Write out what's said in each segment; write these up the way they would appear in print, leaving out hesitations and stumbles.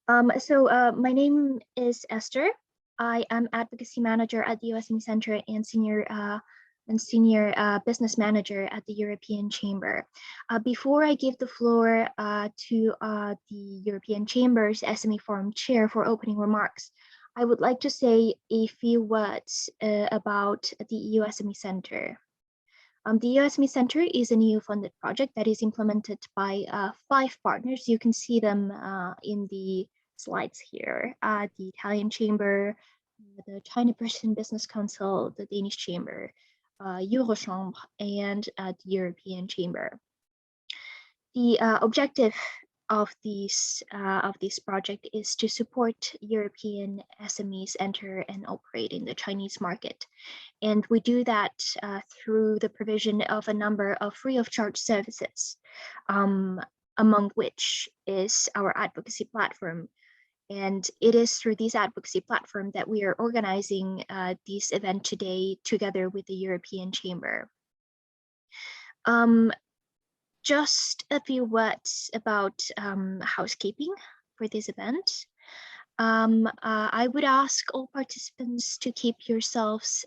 My name is Esther. I am advocacy manager at the EU SME Centre and senior business manager at the European Chamber. Before I give the floor to the European Chamber's SME Forum chair for opening remarks, I would like to say a few words about the EU SME Centre. The EU SME Centre is an EU-funded project that is implemented by 5 partners. You can see them in the slides here. The Italian Chamber, the China Persian Business Council, the Danish Chamber, Eurochambre, and the European Chamber. The objective of this project is to support European SMEs enter and operate in the Chinese market. And we do that through the provision of a number of free of charge services, among which is our advocacy platform. And it is through this advocacy platform that we are organizing this event today together with the European Chamber. Just a few words about housekeeping for this event. I would ask all participants to keep yourselves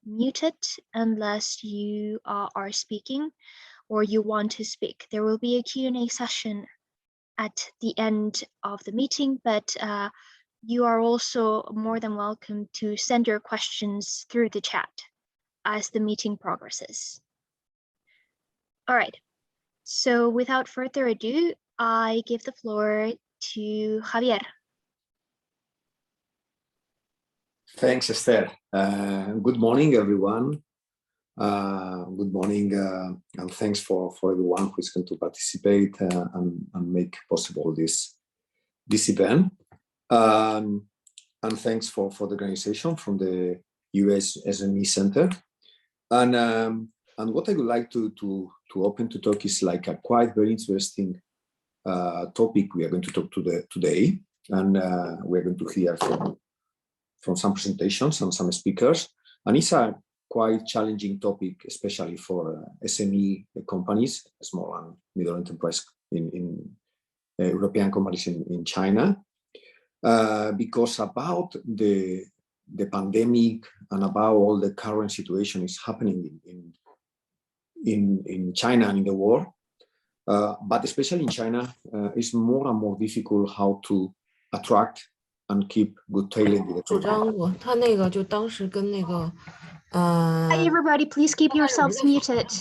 muted unless you are speaking or you want to speak. There will be a Q&A session at the end of the meeting, but you are also more than welcome to send your questions through the chat as the meeting progresses. All right, so without further ado, I give the floor to Javier. Thanks, Esther. Good morning, everyone. Good morning, and thanks for everyone who is going to participate and make possible this event. And thanks for the organization from the US SME Centre. And what I would like to open to talk is like a quite very interesting topic we are going to talk today, and we're going to hear from some presentations and some speakers, and it's a quite challenging topic, especially for SME companies, small and middle enterprise in European companies in China, because about the pandemic and about all the current situation is happening in China and in the world, but especially in China, it's more and more difficult how to attract and keep good talent in the company. Hi everybody, please keep yourselves muted.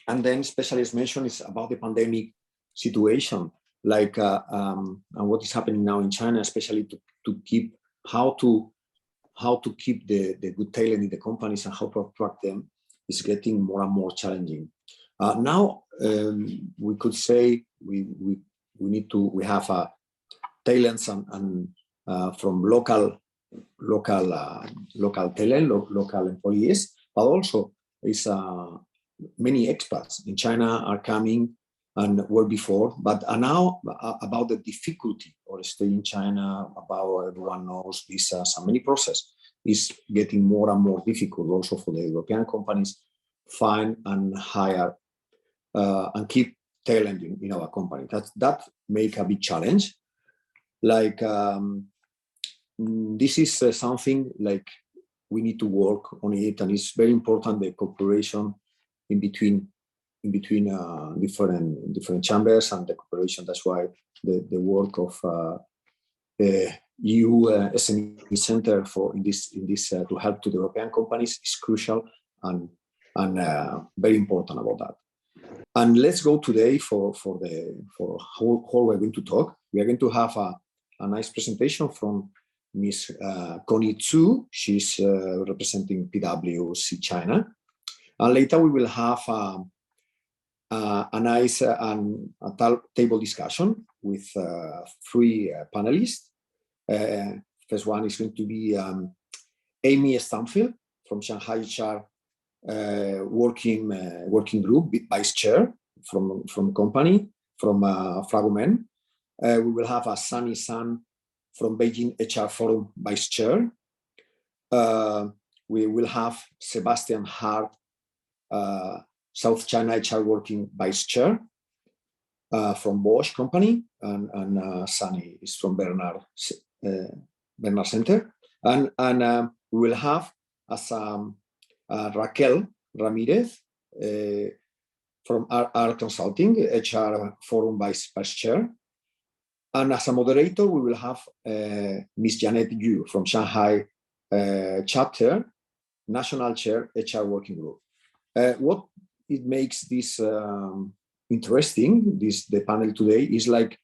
And then specialist mention is about the pandemic situation, like and what is happening now in China, especially to keep how to keep the good talent in the companies and how to attract them is getting more and more challenging. Now we could say we have talents and from local talent, local employees, but also is many expats in China are coming and were before, but are now about the difficulty or stay in China. About everyone knows visas and many process is getting more and more difficult also for the European companies find and hire and keep talent in our company. That make a big challenge. Like this is something like we need to work on it, and it's very important the cooperation in between different chambers and the cooperation. That's why the work of the EU SME Centre in this to help to the European companies is crucial and very important about that. And let's go today for how we're going to talk. We are going to have a nice presentation from Ms. Connie Zhu. She's representing PwC China. And later we will have a nice table discussion with 3 panelists. First one is going to be Amy Stanfield from Shanghai HR working group, vice chair from company, from Fragomen. We will have a Sunny Sun from Beijing HR Forum, vice chair. We will have Sebastian Hart, South China HR Working Vice Chair from Bosch Company, and Sunny is from Bernard Center. And we will have as Raquel Ramirez from R Consulting, HR Forum Vice Chair. And as a moderator, we will have Ms. Janet Yu from Shanghai Chapter, National Chair, HR Working Group. What it makes this interesting, the panel today, is like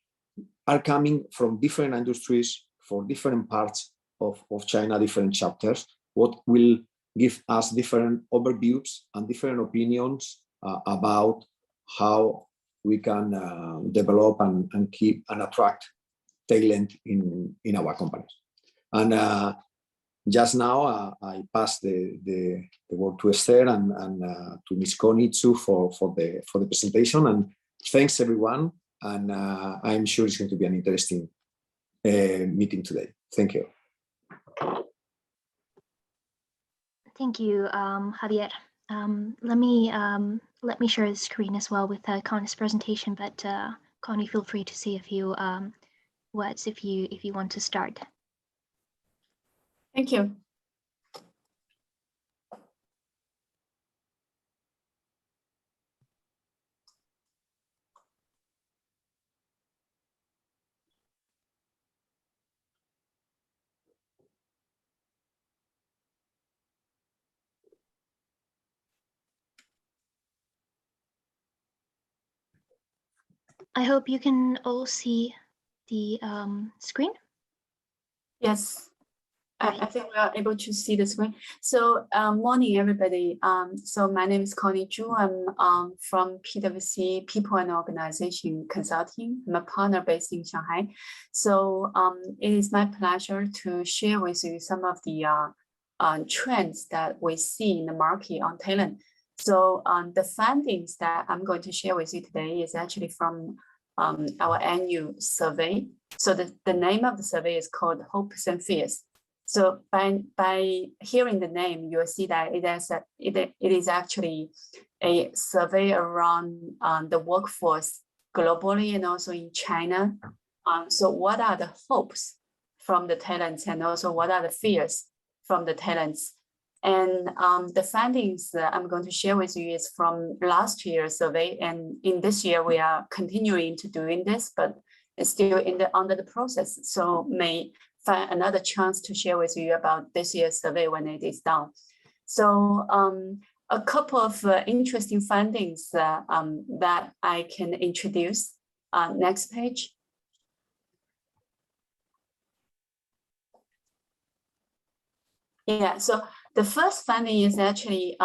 are coming from different industries for different parts of China, different chapters, what will give us different overviews and different opinions about how we can develop and keep and attract talent in our companies. And just now, I pass the word to Esther and to Ms. Connie too for the presentation. And thanks everyone. And I'm sure it's going to be an interesting meeting today. Thank you. Thank you, Javier. Let me share the screen as well with Connie's presentation. But Connie, feel free to say a few words if you want to start. Thank you. I hope you can all see the screen. Yes, I think we are able to see the screen. So morning, everybody. So my name is Connie Zhu. I'm from PwC People and Organization Consulting. I'm a partner based in Shanghai. So it is my pleasure to share with you some of the trends that we see in the market on talent. So the findings that I'm going to share with you today is actually from our annual survey. So the name of the survey is called Hopes and Fears. So by hearing the name, you will see that it is actually a survey around the workforce globally and also in China. So what are the hopes from the talents, and also what are the fears from the talents? And the findings that I'm going to share with you is from last year's survey. And in this year, we are continuing to doing this, but it's still under the process. So may find another chance to share with you about this year's survey when it is done. So a couple of interesting findings that I can introduce. Next page. Yeah, so the first finding is actually,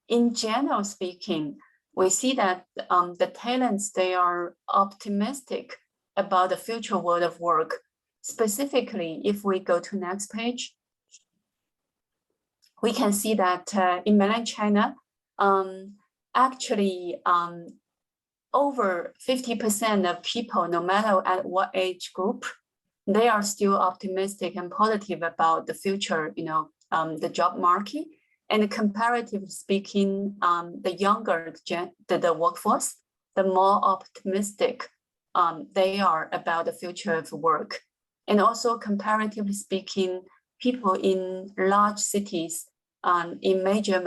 in general speaking, we see that the talents, they are optimistic about the future world of work. Specifically, if we go to next page, we can see that in mainland China, actually over 50% of people, no matter at what age group, they are still optimistic and positive about the future, the job market. And comparatively speaking, the younger the workforce, the more optimistic they are about the future of work. And also comparatively speaking, people in large cities, in major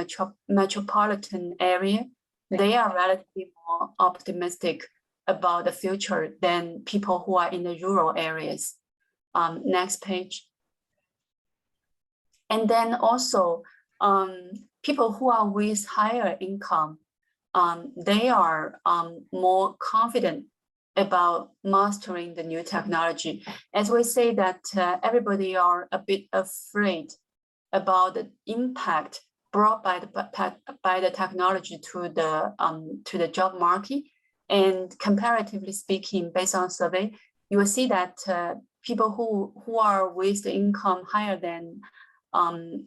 metropolitan area, they are relatively more optimistic about the future than people who are in the rural areas. Next page. And then also people who are with higher income, they are more confident about mastering the new technology. As we say that everybody are a bit afraid about the impact brought by the technology to the job market. And comparatively speaking, based on survey, you will see that people who are with the income higher than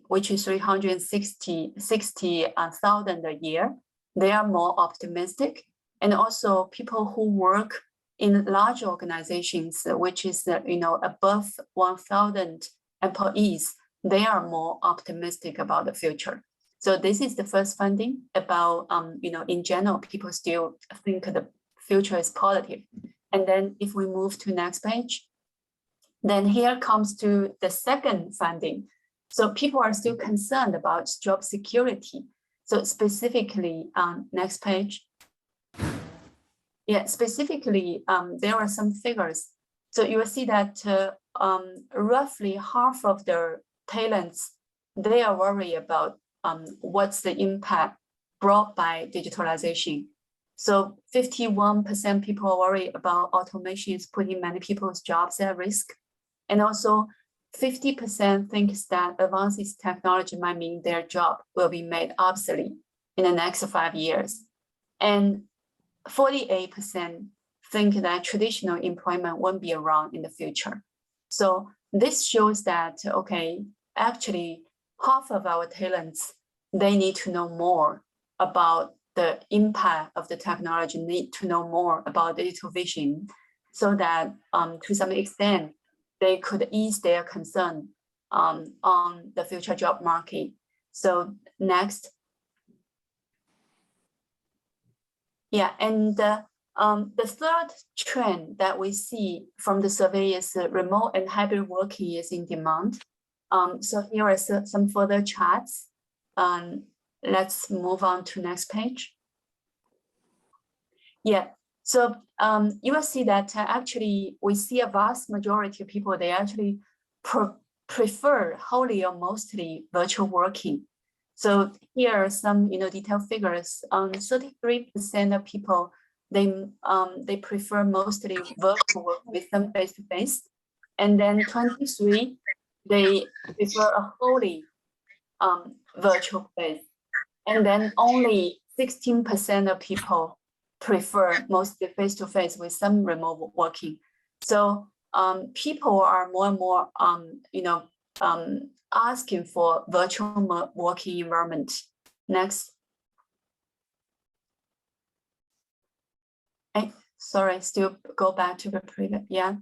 which is 360,000 a year, they are more optimistic. And also people who work in large organizations, which is above 1,000 employees, they are more optimistic about the future. So this is the first finding about, in general, people still think the future is positive. And then if we move to next page, then here comes to the second finding. So people are still concerned about job security. So specifically, next page. Yeah, specifically, there are some figures. So you will see that roughly half of the talents, they are worried about what's the impact brought by digitalization. So 51% people are worried about automation is putting many people's jobs at risk. And also 50% thinks that advances technology might mean their job will be made obsolete in the next 5 years. And 48% think that traditional employment won't be around in the future. So this shows that, okay, actually half of our talents, they need to know more about the impact of the technology, need to know more about digital vision, so that to some extent, they could ease their concern on the future job market. So next. Yeah, and the third trend that we see from the survey is remote and hybrid working is in demand. So here are some further charts. Let's move on to next page. Yeah, so you will see that actually we see a vast majority of people, they actually prefer wholly or mostly virtual working. So here are some detailed figures. 33% of people, they prefer mostly virtual work with some face-to-face. And then 23, they prefer a wholly virtual base. And then only 16% of people prefer mostly face-to-face with some remote working. So people are more and more, asking for virtual working environment. Next. Sorry, still go back to the previous, yeah.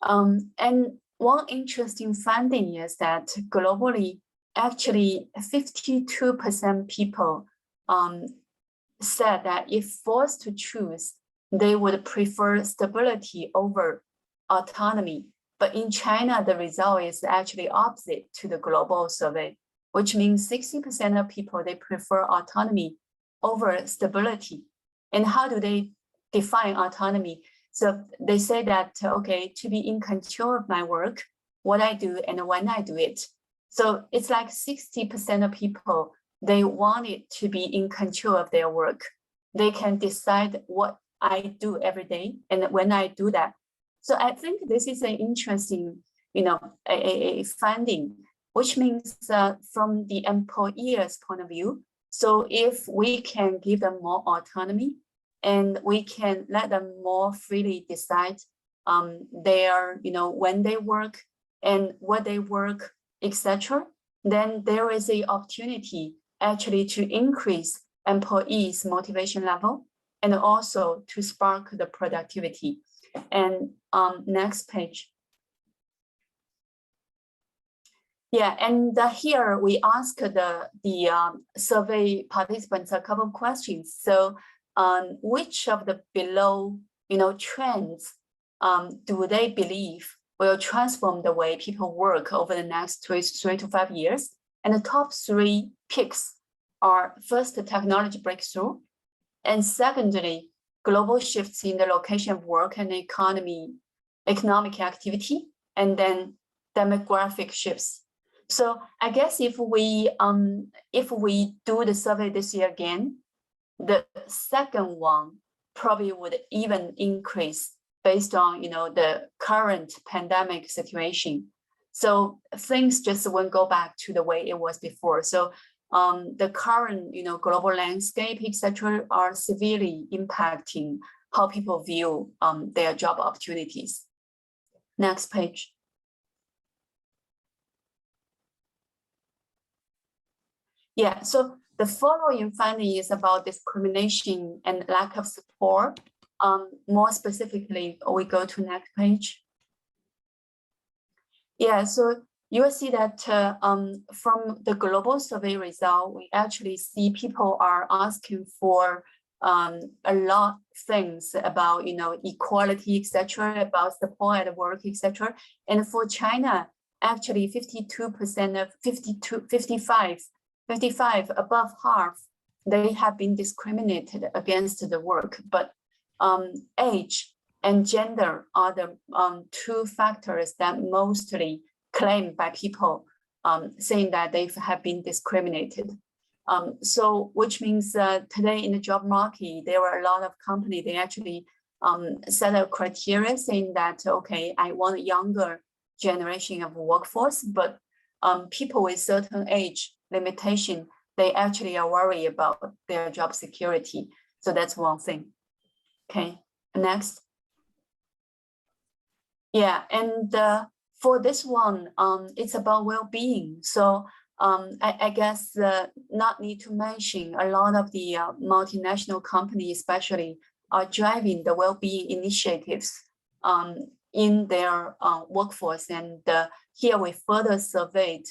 And one interesting finding is that globally, actually 52% people said that if forced to choose, they would prefer stability over autonomy. But in China, the result is actually opposite to the global survey, which means 60% of people, they prefer autonomy over stability. And how do they define autonomy? So they say that, okay, to be in control of my work, what I do and when I do it. So it's like 60% of people, they want it to be in control of their work. They can decide what I do every day and when I do that. So I think this is an interesting, a finding, which means from the employer's point of view. So if we can give them more autonomy and we can let them more freely decide their, when they work and what they work, etc., then there is an opportunity actually to increase employees' motivation level and also to spark the productivity. And next page. Yeah, and here we ask the survey participants a couple of questions. So which of the below trends do they believe will transform the way people work over the next 3 to 5 years? And the top 3 picks are first, the technology breakthrough, and secondly, global shifts in the location of work and economic activity, and then demographic shifts. So I guess if we do the survey this year again, the second one probably would even increase based on the current pandemic situation. So things just won't go back to the way it was before. So the current global landscape, etc., are severely impacting how people view their job opportunities. Next page. Yeah, so the following finding is about discrimination and lack of support. More specifically, we go to next page. Yeah, so you will see that from the global survey result, we actually see people are asking for a lot of things about, equality, etc., about support at work, etc. And for China, actually 52% of 55, above half, they have been discriminated against the work. But age and gender are the two factors that mostly claimed by people saying that they have been discriminated. So which means today in the job market, there are a lot of companies, they actually set a criteria saying that, okay, I want a younger generation of workforce, but people with certain age limitation, they actually are worried about their job security. So that's one thing. Okay, next. Yeah, and for this one, it's about well-being. So I guess not need to mention, a lot of the multinational companies especially are driving the well-being initiatives in their workforce. And here we further surveyed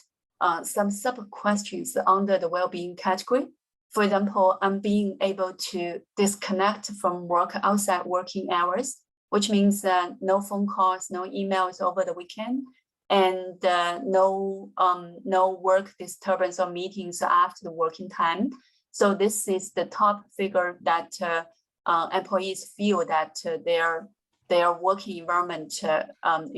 some sub-questions under the well-being category. For example, I'm being able to disconnect from work outside working hours, which means no phone calls, no emails over the weekend, and no work disturbance or meetings after the working time. So this is the top figure that employees feel that their working environment, only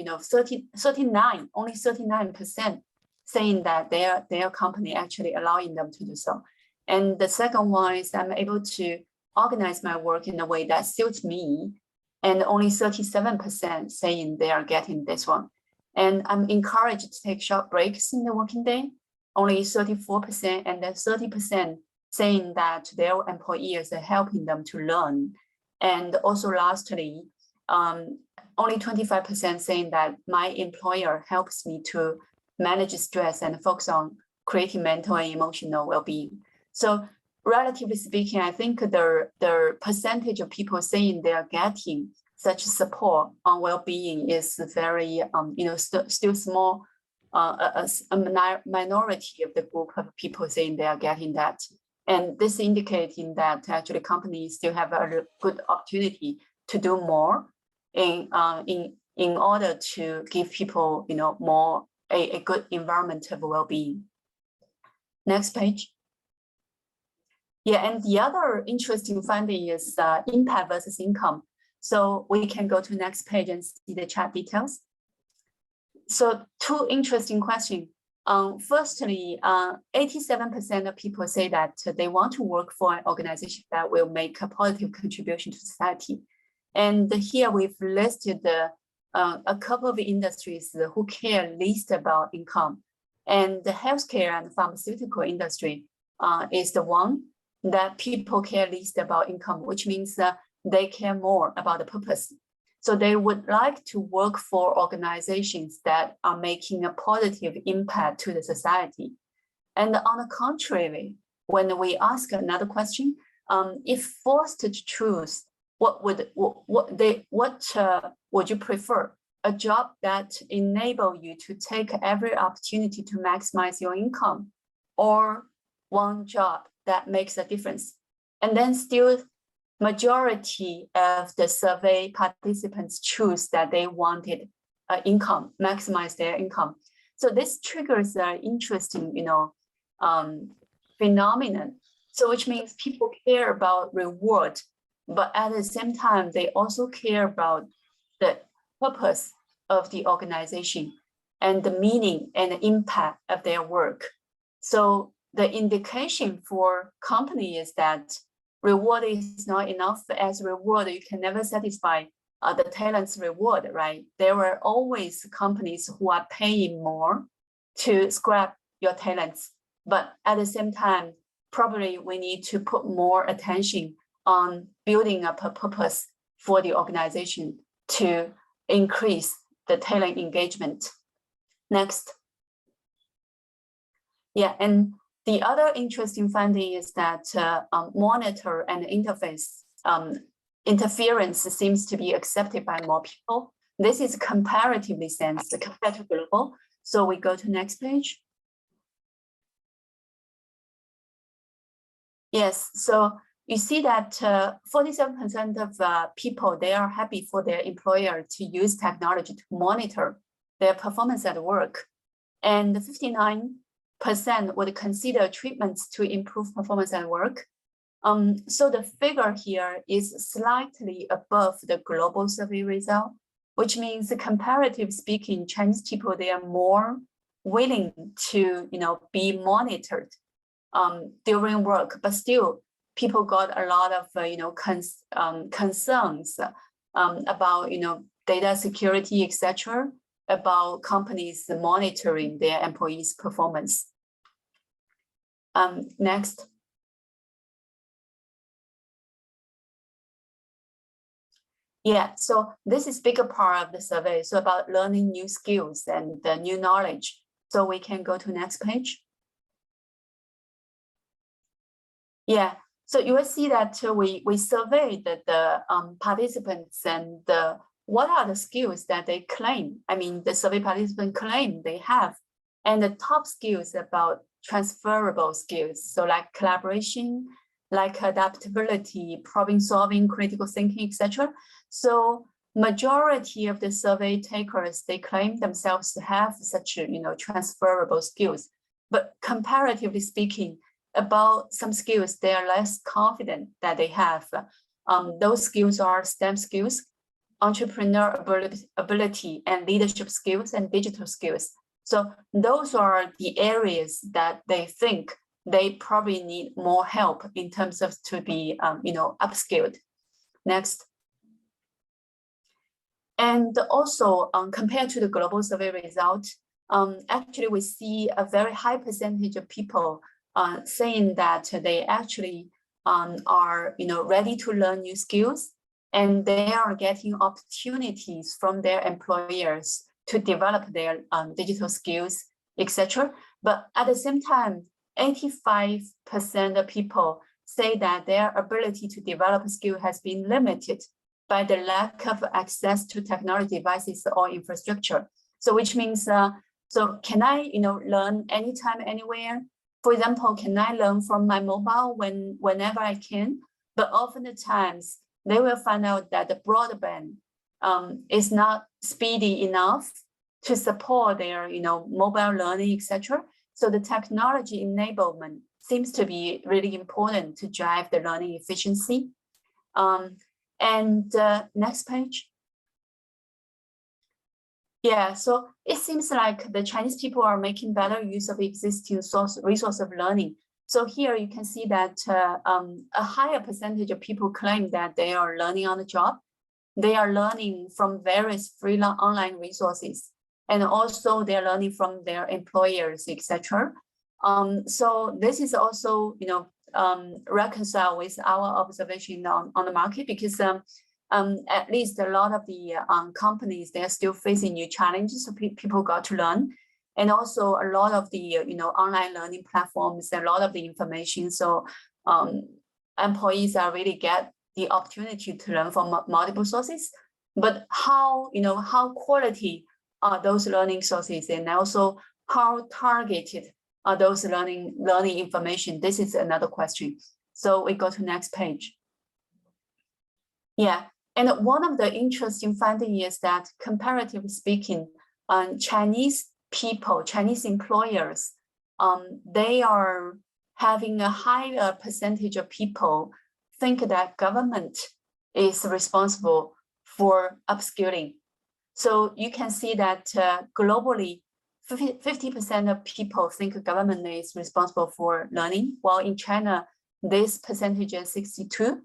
39% saying that their company actually allowing them to do so. And the second one is I'm able to organize my work in a way that suits me, and only 37% saying they are getting this one. And I'm encouraged to take short breaks in the working day, only 34%, and then 30% saying that their employers are helping them to learn. And also lastly, only 25% saying that my employer helps me to manage stress and focus on creating mental and emotional well-being. So relatively speaking, I think the percentage of people saying they are getting such support on well-being is very, still small, a minority of the group of people saying they are getting that. And this indicating that actually companies still have a good opportunity to do more in order to give people, more a good environment of well-being. Next page. Yeah, and the other interesting finding is impact versus income. So we can go to the next page and see the chat details. So two interesting questions. Firstly, 87% of people say that they want to work for an organization that will make a positive contribution to society. And here we've listed a couple of industries who care least about income. And the healthcare and pharmaceutical industry is the one that people care least about income, which means they care more about the purpose. So they would like to work for organizations that are making a positive impact to the society. And on the contrary, when we ask another question, if forced to choose, what would you prefer? A job that enable you to take every opportunity to maximize your income, or one job that makes a difference? And then still majority of the survey participants choose that they wanted income, maximize their income. So this triggers an interesting, phenomenon. So which means people care about reward, but at the same time, they also care about the purpose of the organization and the meaning and the impact of their work. So the indication for company is that reward is not enough. As reward, you can never satisfy the talent's reward, right? There are always companies who are paying more to scrap your talents. But at the same time, probably we need to put more attention on building up a purpose for the organization to increase the talent engagement. Next. Yeah, and the other interesting finding is that monitor and interface interference seems to be accepted by more people. This is comparatively sense compared to global. So we go to next page. Yes, so you see that 47% of people, they are happy for their employer to use technology to monitor their performance at work. And 59% would consider treatments to improve performance at work. So the figure here is slightly above the global survey result, which means comparatively speaking, Chinese people, they are more willing to, be monitored during work, but still people got a lot of, concerns about, data security, etc., about companies monitoring their employees' performance. Next. Yeah, so this is bigger part of the survey. So about learning new skills and the new knowledge. So we can go to next page. Yeah, so you will see that we surveyed the participants and what are the skills that they claim. I mean, the survey participants claim they have, and the top skills about transferable skills. So like collaboration, like adaptability, problem solving, critical thinking, etc. So majority of the survey takers, they claim themselves to have such, transferable skills. But comparatively speaking, about some skills, they are less confident that they have. Those skills are STEM skills, entrepreneur ability, and leadership skills, and digital skills. So those are the areas that they think they probably need more help in terms of to be, upskilled. Next. And also, compared to the global survey result, actually we see a very high percentage of people saying that they actually are, ready to learn new skills, and they are getting opportunities from their employers to develop their digital skills, etc. But at the same time, 85% of people say that their ability to develop a skill has been limited by the lack of access to technology devices or infrastructure. So which means, so can I, learn anytime, anywhere? For example, can I learn from my mobile whenever I can? But often the times they will find out that the broadband is not speedy enough to support their, mobile learning, etc. So the technology enablement seems to be really important to drive the learning efficiency. Next page. Yeah, so it seems like the Chinese people are making better use of existing resource of learning. So here you can see that a higher percentage of people claim that they are learning on the job. They are learning from various free online resources, and also they're learning from their employers, etc. So this is also, reconcile with our observation on the market, because at least a lot of the companies, they are still facing new challenges, so people got to learn. And also a lot of the, online learning platforms, a lot of the information. So employees are really get the opportunity to learn from multiple sources, but how quality are those learning sources, and also how targeted are those learning information? This is another question. So we go to next page. Yeah, and one of the interesting findings is that comparatively speaking, Chinese people, Chinese employers, they are having a higher percentage of people think that government is responsible for upskilling. So you can see that globally, 50% of people think government is responsible for learning, while in China, this percentage is 62.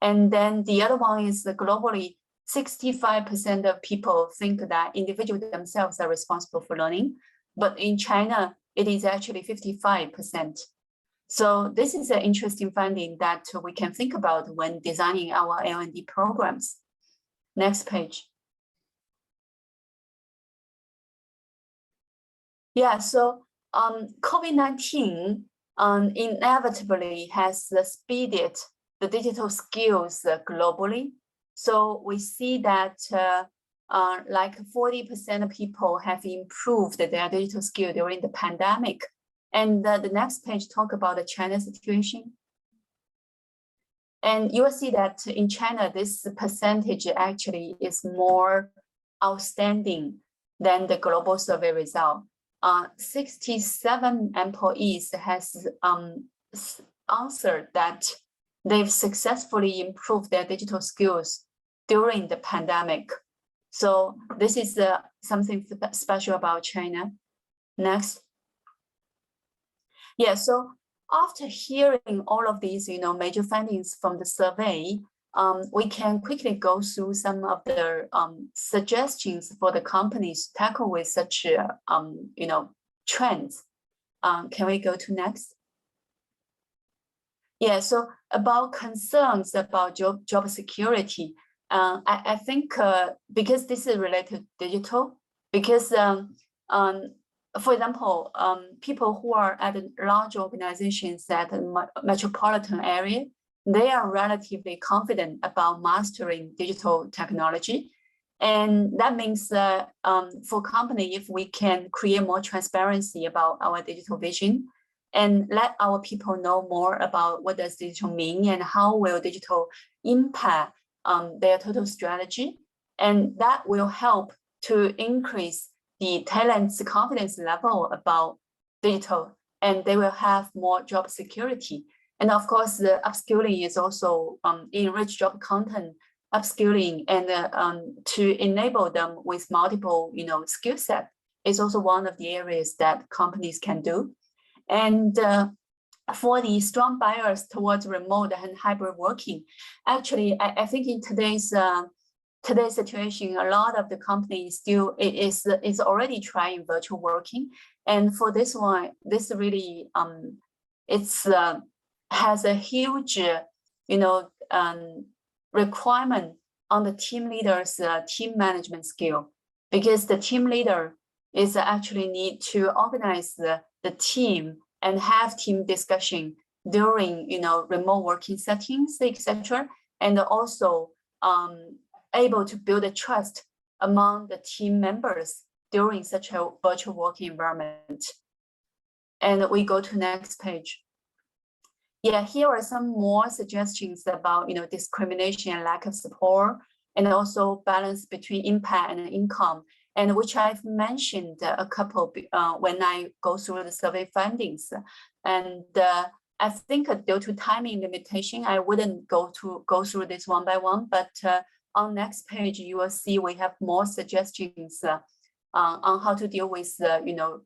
And then the other one is globally, 65% of people think that individuals themselves are responsible for learning. But in China, it is actually 55%. So this is an interesting finding that we can think about when designing our L&D programs. Next page. Yeah, so COVID-19 inevitably has speeded the digital skills globally. So we see that like 40% of people have improved their digital skill during the pandemic. And the next page talk about the China situation. And you will see that in China, this percentage actually is more outstanding than the global survey result. 67 employees has answered that they've successfully improved their digital skills during the pandemic. So this is something special about China. Next. Yeah, so after hearing all of these, major findings from the survey, we can quickly go through some of the suggestions for the companies to tackle with such, trends. Can we go to next? Yeah, so about concerns about job security, I think because this is related to digital, because for example, people who are at large organizations at a metropolitan area, they are relatively confident about mastering digital technology. And that means for company, if we can create more transparency about our digital vision and let our people know more about what does digital mean and how will digital impact their total strategy. And that will help to increase the talent's confidence level about digital, and they will have more job security. And of course, the upskilling is also enrich job content, upskilling, and to enable them with multiple, skill set is also one of the areas that companies can do. And for the strong bias towards remote and hybrid working, actually, I think in today's situation, a lot of the companies still is already trying virtual working, and for this one, this really has a huge requirement on the team leader's team management skill, because the team leader is actually need to organize the team and have team discussion during remote working settings, etc., and also able to build a trust among the team members during such a virtual working environment. And we go to next page. Yeah, here are some more suggestions about discrimination and lack of support, and also balance between impact and income, and which I've mentioned a couple when I go through the survey findings. And I think due to timing limitation, I wouldn't go through this one by one, but on next page, you will see we have more suggestions on how to deal with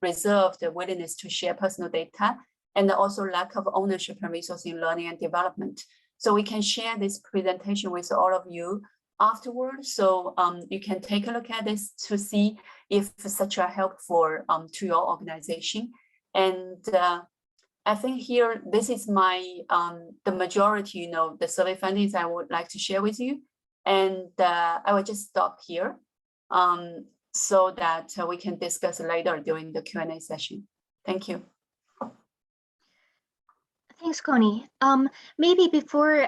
reserved willingness to share personal data, and also lack of ownership and resource in learning and development. So we can share this presentation with all of you afterwards. So you can take a look at this to see if such a helpful to your organization. And I think here, this is my, the majority, the survey findings I would like to share with you. And I will just stop here so that we can discuss later during the Q&A session. Thank you. Thanks, Connie. Maybe before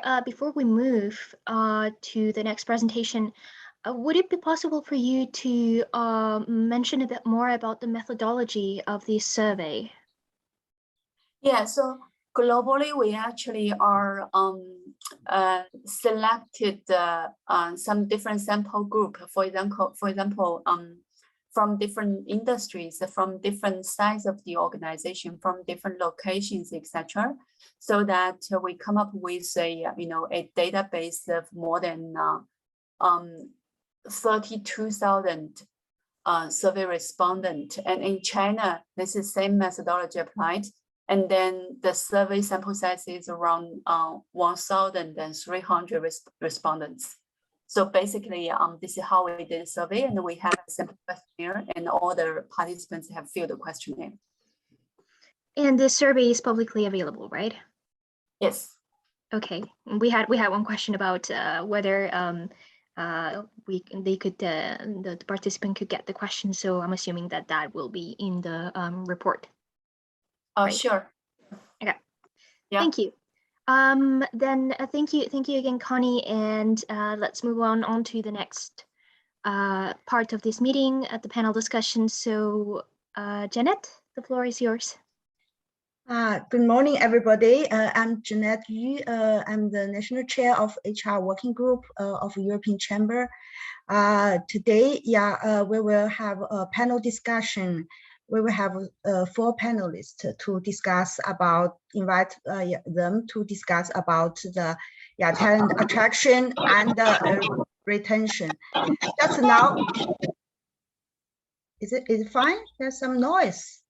we move to the next presentation, would it be possible for you to mention a bit more about the methodology of this survey? Yeah, so globally, we actually are selected some different sample group, for example, from different industries, from different sides of the organization, from different locations, etc., so that we come up with a database of more than 32,000 survey respondents. And in China, this is same methodology applied. And then the survey sample size is around 1,300 respondents. So basically, this is how we did the survey, and we have a simple questionnaire, and all the participants have filled the questionnaire. And this survey is publicly available, right? Yes. Okay. We had one question about whether the participant could get the question. So I'm assuming that will be in the report. Oh, right? Sure. Okay. Yeah. Thank you. Then thank you again, Connie, and let's move on to the next part of this meeting at the panel discussion. So Janet, the floor is yours. Good morning, everybody. I'm Jeanette Yu. I'm the National Chair of HR Working Group of European Chamber. Today, we will have a panel discussion. We will have 4 panelists to discuss about, invite them to discuss about the talent attraction and retention. Just now, is it fine? There's some noise.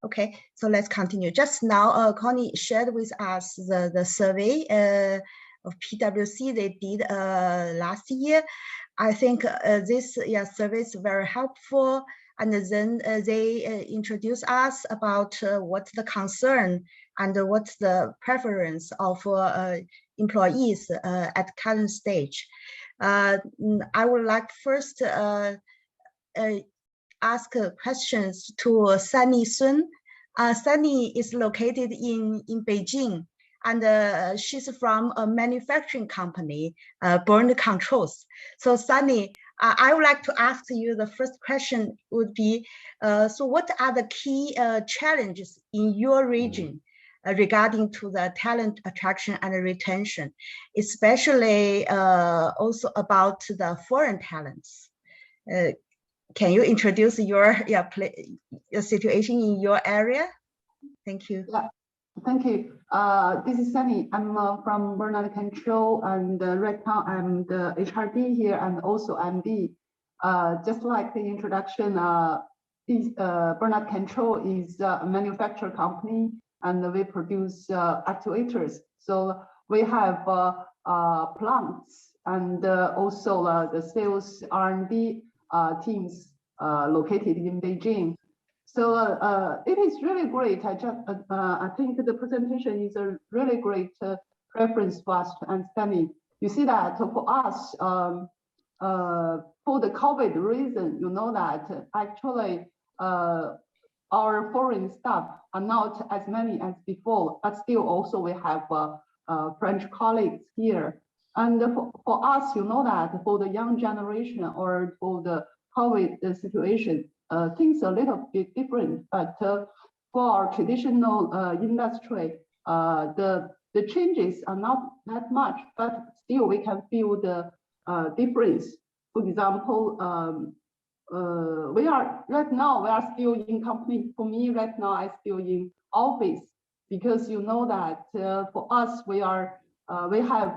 Okay, so let's continue. Just now, Connie shared with us the survey of PwC they did last year. I think this survey is very helpful. And then they introduce us about what's the concern and what's the preference of employees at current stage. I would like first ask questions to Sunny Sun. Sunny is located in Beijing, and she's from a manufacturing company, Burn Controls. So Sunny, I would like to ask you, the first question would be, so what are the key challenges in your region regarding to the talent attraction and retention, especially also about the foreign talents? Can you introduce your situation in your area? Thank you. Yeah, thank you. This is Sunny. I'm from Burnout Control, and right now I'm the HRD here and also MD. Just like the introduction, Burnout Control is a manufacturer company, and we produce actuators. So we have plants and also the sales R&D teams located in Beijing. So it is really great. I think the presentation is a really great reference for us to understanding. You see that for us, for the COVID reason, you know that actually our foreign staff are not as many as before, but still also we have French colleagues here. And for us, you know that for the young generation or for the COVID situation, things are a little bit different. But for our traditional industry, the changes are not that much, but still we can feel the difference. For example, we are still in company. For me, right now, I'm still in office because you know that for us, we have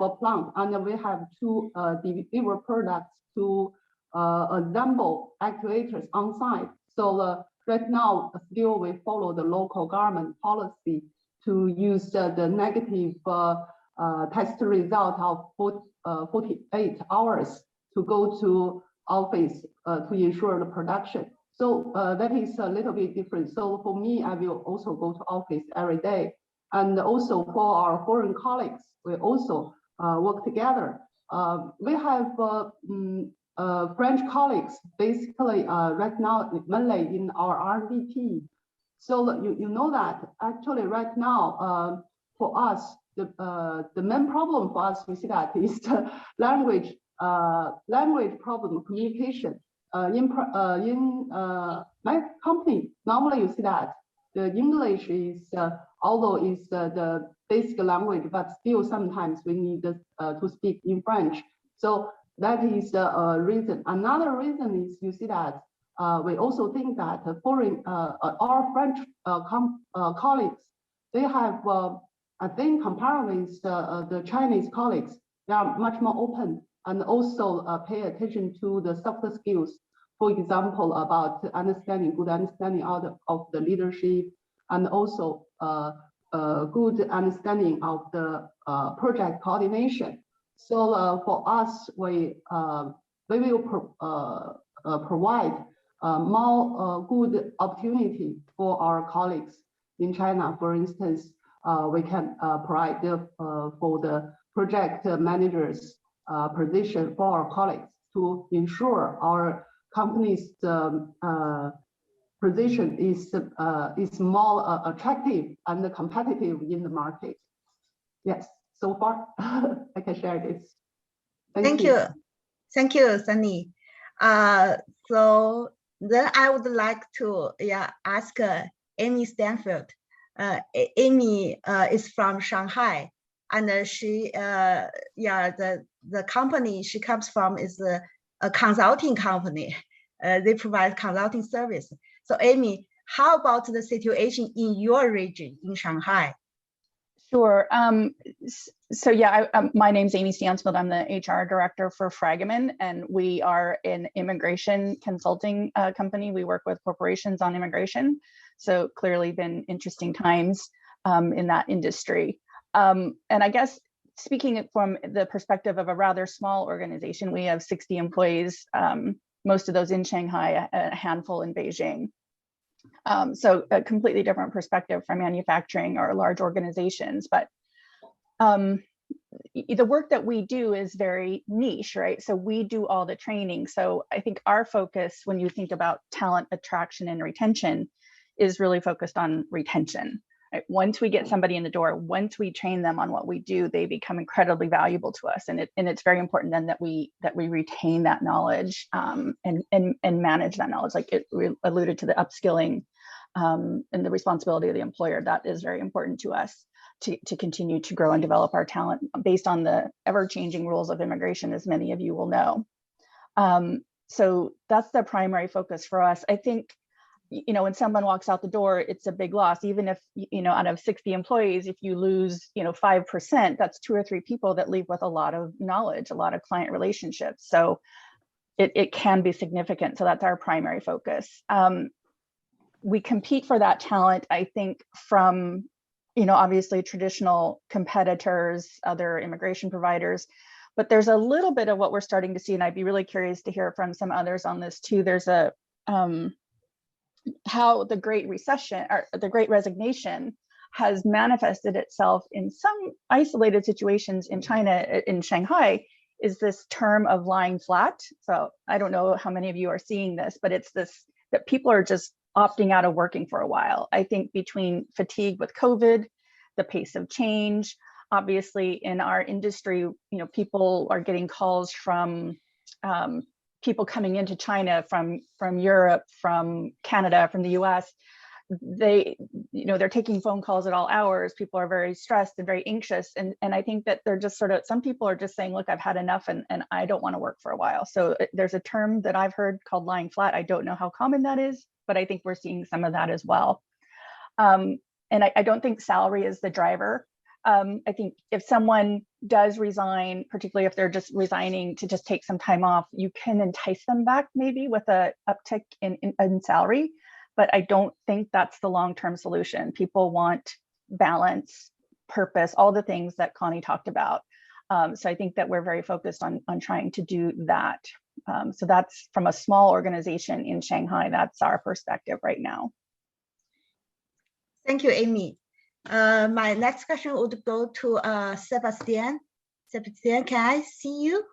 a plant and we have to deliver products to assemble actuators on site. So right now, still we follow the local government policy to use the negative test result of 48 hours to go to office to ensure the production. So that is a little bit different. So for me, I will also go to office every day. And also for our foreign colleagues, we also work together. We have French colleagues, basically right now, mainly in our R&D team. So you know that actually right now, for us, the main problem for us, we see that is the language problem, communication. In my company, normally you see that the English is, although it's the basic language, but still sometimes we need to speak in French. So that is the reason. Another reason is you see that we also think that our French colleagues, they have, I think, compared with the Chinese colleagues, they are much more open and also pay attention to the soft skills. For example, about good understanding of the leadership and also good understanding of the project coordination. So for us, we will provide more good opportunity for our colleagues in China. For instance, we can provide for the project managers position for our colleagues to ensure our company's position is more attractive and competitive in the market. Yes, so far I can share this. Thank you, Sunny. So then I would like to ask Amy Stanfield. Amy is from Shanghai, and she the company she comes from is a consulting company. They provide consulting service. So Amy, how about the situation in your region in Shanghai? Sure. So yeah, my name's Amy Stansfield. I'm the HR director for Fragaman, and we are an immigration consulting company. We work with corporations on immigration. So clearly been interesting times in that industry. And I guess speaking from the perspective of a rather small organization, we have 60 employees, most of those in Shanghai, a handful in Beijing. So a completely different perspective from manufacturing or large organizations, but the work that we do is very niche, right? So we do all the training. So I think our focus when you think about talent attraction and retention is really focused on retention. Right? Once we get somebody in the door, once we train them on what we do, they become incredibly valuable to us, and it's very important then that we retain that knowledge and manage that knowledge. Like we alluded to the upskilling and the responsibility of the employer. That is very important to us to continue to grow and develop our talent based on the ever-changing rules of immigration, as many of you will know. So that's the primary focus for us. I think, you know, when someone walks out the door, it's a big loss. Even if, you know, out of 60 employees, if you lose, you know, 5%, that's 2 or 3 people that leave with a lot of knowledge, a lot of client relationships. So it can be significant. So that's our primary focus. We compete for that talent, I think, from, you know, obviously traditional competitors, other immigration providers, but there's a little bit of what we're starting to see, and I'd be really curious to hear from some others on this too. There's a how the Great Recession or the Great Resignation has manifested itself in some isolated situations in China, in Shanghai, is this term of lying flat. So I don't know how many of you are seeing this, but it's this, that people are just opting out of working for a while. I think between fatigue with COVID, the pace of change, obviously in our industry, you know, people are getting calls from people coming into China from Europe, from Canada, from the US. They, you know, they're taking phone calls at all hours. People are very stressed and very anxious. And I think that they're just sort of, some people are just saying, look, I've had enough and I don't want to work for a while. So there's a term that I've heard called lying flat. I don't know how common that is, but I think we're seeing some of that as well. And I don't think salary is the driver. I think if someone does resign, particularly if they're just resigning to just take some time off, you can entice them back maybe with a uptick in salary, but I don't think that's the long-term solution. People want balance, purpose, all the things that Connie talked about. So I think that we're very focused on trying to do that. So that's from a small organization in Shanghai, that's our perspective right now. Thank you, Amy. My next question would go to Sebastian. Sebastian, can I see you?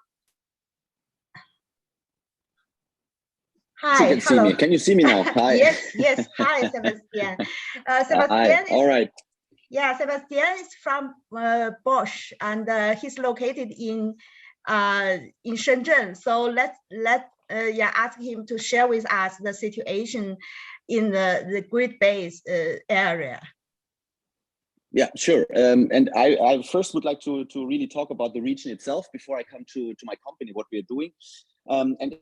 Hi, you can see me. Can you see me now? Hi. Yes. Hi, Sebastian. Hi. All right. Yeah, Sebastian is from Bosch, and he's located in Shenzhen. So let's ask him to share with us the situation in the Great Bay area. Yeah, sure. And I first would like to really talk about the region itself before I come to my company, what we're doing. And in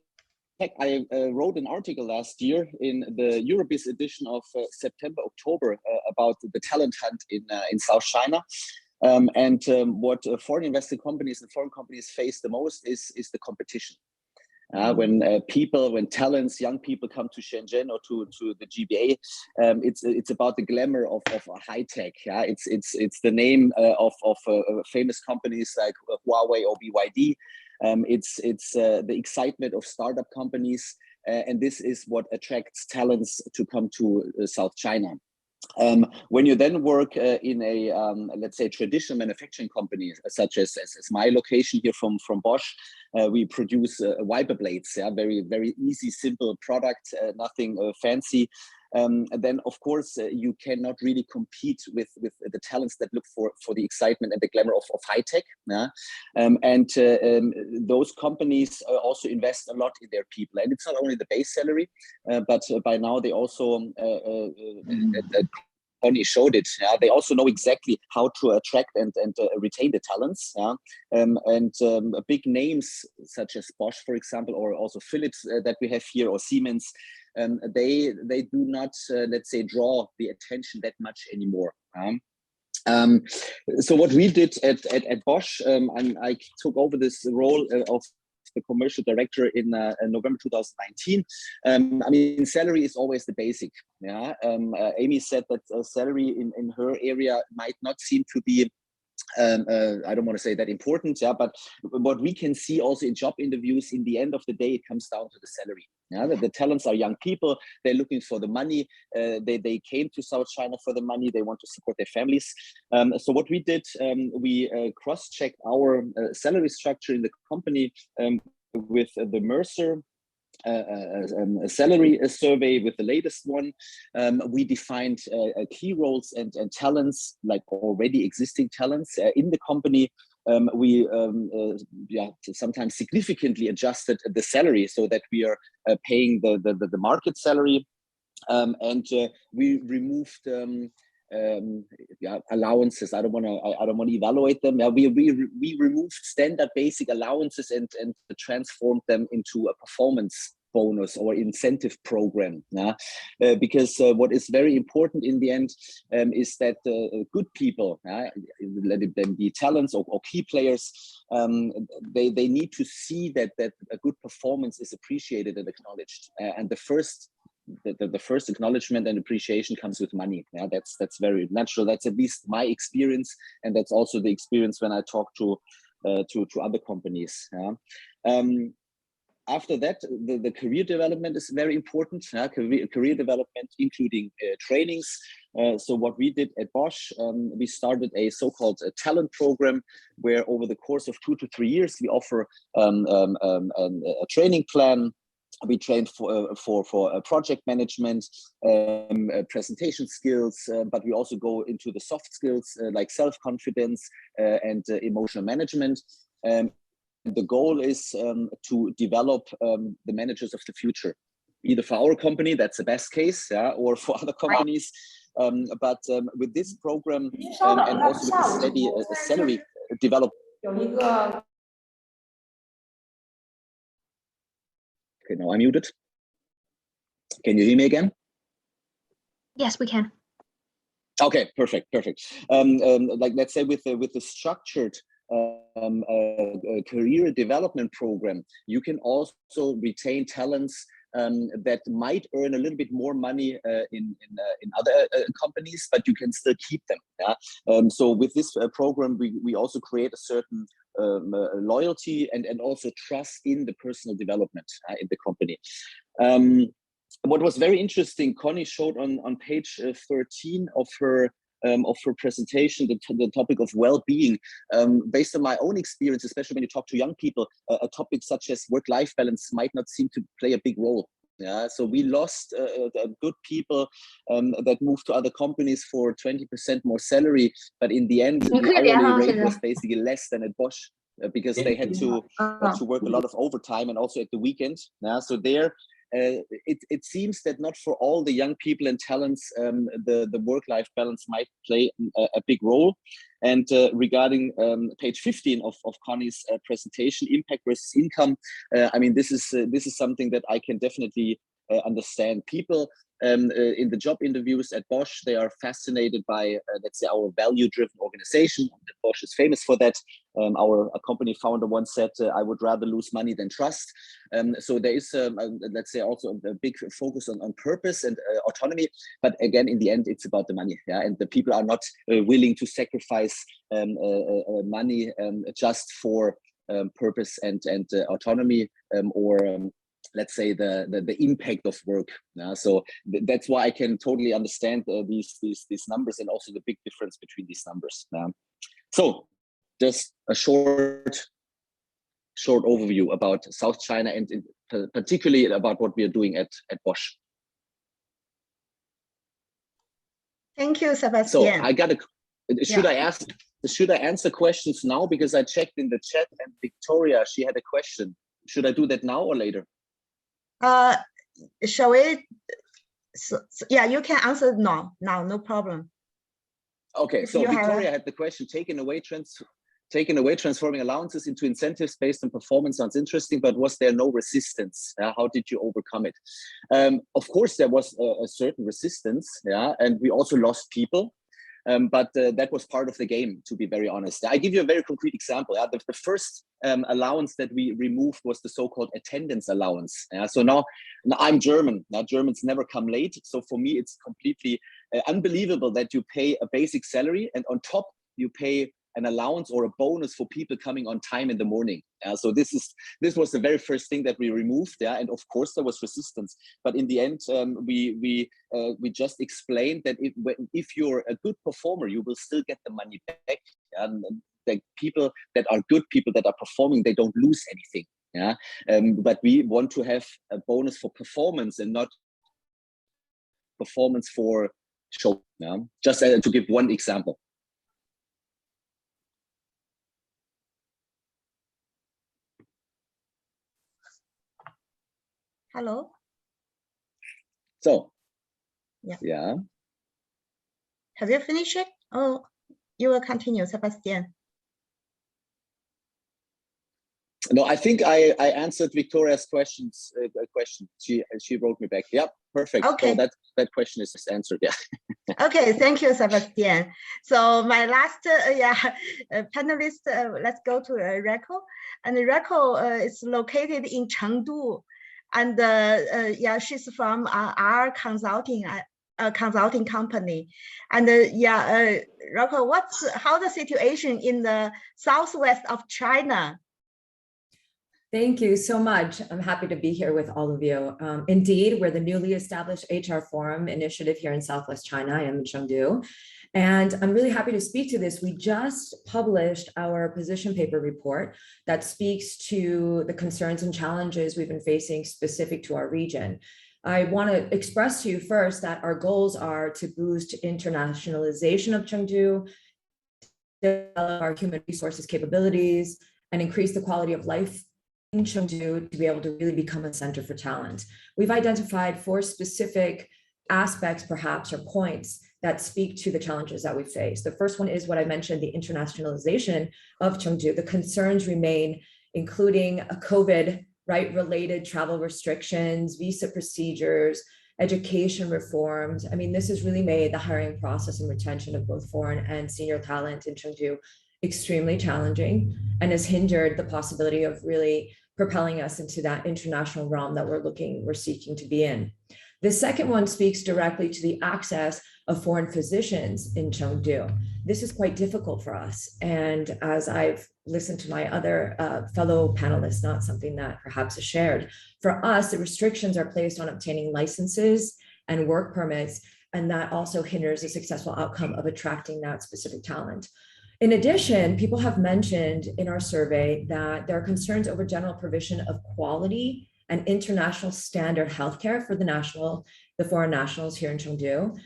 fact, I wrote an article last year in the Eurobiz edition of September, October about the talent hunt in South China. What foreign invested companies and foreign companies face the most is the competition. When talents, young people come to Shenzhen or to the GBA, it's about the glamour of high tech. Yeah, it's the name of famous companies like Huawei or BYD. It's the excitement of startup companies, and this is what attracts talents to come to South China. When you then work in a let's say traditional manufacturing company, such as my location here from Bosch, we produce wiper blades. Yeah, very easy, simple product, nothing fancy. then of course you cannot really compete with the talents that look for the excitement and the glamour of high tech. Yeah? Those companies also invest a lot in their people, and it's not only the base salary, but by now they also Connie showed it. Yeah? They also know exactly how to attract and retain the talents. Yeah? Big names such as Bosch, for example, or also Philips that we have here, or Siemens, they do not, let's say, draw the attention that much anymore. So what we did at Bosch, I took over this role of the commercial director in November 2019. I mean, salary is always the basic. Yeah, Amy said that salary in her area might not seem to be I don't want to say that important, yeah, but what we can see also in job interviews, in the end of the day, it comes down to the salary. Yeah, the talents are young people, they're looking for the money, they came to South China for the money, they want to support their families. So what we did, we cross-checked our salary structure in the company with the Mercer a salary survey with the latest one. We defined key roles and talents, like already existing talents in the company. We sometimes significantly adjusted the salary so that we are paying the market salary, and we removed allowances. I don't want to evaluate them. We removed standard basic allowances and transformed them into a performance bonus or incentive program. Because what is very important in the end is that good people, let it then be talents or key players, they need to see that a good performance is appreciated and acknowledged. And the first acknowledgement and appreciation comes with money. Yeah, that's very natural. That's at least my experience, and that's also the experience when I talk to other companies. Yeah. After that, the career development is very important. Career development, including trainings. So what we did at Bosch, we started a so-called talent program, where over the course of 2 to 3 years, we offer a training plan. We trained for project management, presentation skills, but we also go into the soft skills like self-confidence and emotional management. The goal is to develop the managers of the future, either for our company, that's the best case, yeah, or for other companies. But with this program and also with the steady salary development. Okay, now I'm muted. Can you hear me again? Yes, we can. Okay, perfect. Like, let's say with the structured career development program, you can also retain talents that might earn a little bit more money in other companies, but you can still keep them. Yeah. So with this program, we also create a certain loyalty and also trust in the personal development in the company. What was very interesting, Connie showed on page 13 of her presentation, the topic of well-being. Based on my own experience, especially when you talk to young people, a topic such as work-life balance might not seem to play a big role. Yeah, so we lost good people that moved to other companies for 20% more salary, but in the end, the hourly rate was basically less than at Bosch because they had to work a lot of overtime and also at the weekend. Yeah, so there. It seems that not for all the young people and talents, the work-life balance might play a big role. And regarding page 15 of Connie's presentation, impact versus income, I mean, this is something that I can definitely understand. People in the job interviews at Bosch, they are fascinated by, let's say, our value-driven organization. Bosch is famous for that. Our company founder once said, I would rather lose money than trust. So there is, let's say, also a big focus on purpose and autonomy. But again, in the end, it's about the money. Yeah? And the people are not willing to sacrifice money just for purpose and autonomy or let's say the impact of work. So that's why I can totally understand these numbers and also the big difference between these numbers. So just a short overview about South China and particularly about what we are doing at Bosch. Thank you, So Sebastian. I got a, should I answer questions now? Because I checked in the chat and Victoria, she had a question. Should I do that now or later? Shall we? Yeah, you can answer now, no problem. Okay, If so you Victoria had the question, taking away transforming allowances into incentives based on performance sounds interesting, but was there no resistance? How did you overcome it? Of course, there was a certain resistance, and we also lost people. But that was part of the game, to be very honest. I give you a very concrete example. The first allowance that we removed was the so-called attendance allowance. So now I'm German. Now Germans never come late. So for me, it's completely unbelievable that you pay a basic salary and on top you pay an allowance or a bonus for people coming on time in the morning. So this was the very first thing that we removed. And of course there was resistance, but in the end we just explained that if you're a good performer, you will still get the money back. And the people that are good, people that are performing, they don't lose anything. But we want to have a bonus for performance and not performance for show. Just to give one example. Hello. So, yeah. Have you finished it? Oh, you will continue, Sebastian. No, I think I answered Victoria's question. She wrote me back. Yep, perfect. Okay. So that question is answered. Yeah. Okay, thank you, Sebastian. So my last panelist, let's go to Reko. And Reko is located in Chengdu. And she's from our consulting company. And Rocco, how the situation in the southwest of China? Thank you so much. I'm happy to be here with all of you. Indeed, we're the newly established HR Forum initiative here in Southwest China. I am in Chengdu. And I'm really happy to speak to this. We just published our position paper report that speaks to the concerns and challenges we've been facing specific to our region. I want to express to you first that our goals are to boost internationalization of Chengdu, develop our human resources capabilities, and increase the quality of life in Chengdu to be able to really become a center for talent. We've identified 4 specific aspects, perhaps, or points that speak to the challenges that we face. The first one is what I mentioned, the internationalization of Chengdu. The concerns remain, including a COVID, related travel restrictions, visa procedures, education reforms. I mean, this has really made the hiring process and retention of both foreign and senior talent in Chengdu extremely challenging and has hindered the possibility of really propelling us into that international realm that we're seeking to be in. The second one speaks directly to the access of foreign physicians in Chengdu. This is quite difficult for us. And as I've listened to my other fellow panelists, not something that perhaps is shared, for us, the restrictions are placed on obtaining licenses and work permits, and that also hinders the successful outcome of attracting that specific talent. In addition, people have mentioned in our survey that there are concerns over general provision of quality and international standard healthcare for the foreign nationals here in Chengdu.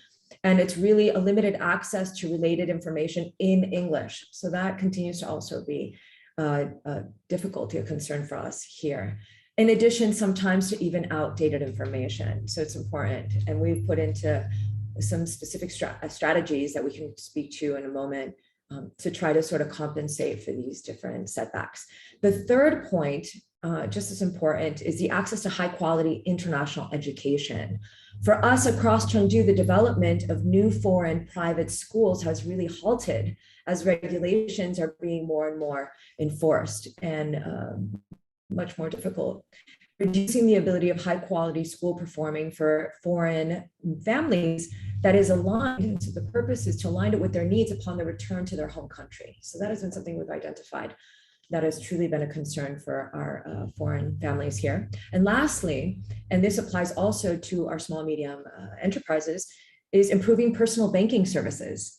And it's really a limited access to related information in English. So that continues to also be a difficulty, a concern for us here. In addition, sometimes to even outdated information. So it's important. And we've put into some specific strategies that we can speak to in a moment to try to sort of compensate for these different setbacks. The third point, just as important, is the access to high quality international education. For us across Chengdu, the development of new foreign private schools has really halted as regulations are being more and more enforced and much more difficult. Reducing the ability of high quality school performing for foreign families that is aligned, and so the purpose is to align it with their needs upon the return to their home country. So that has been something we've identified that has truly been a concern for our foreign families here. And lastly, and this applies also to our small medium enterprises, is improving personal banking services.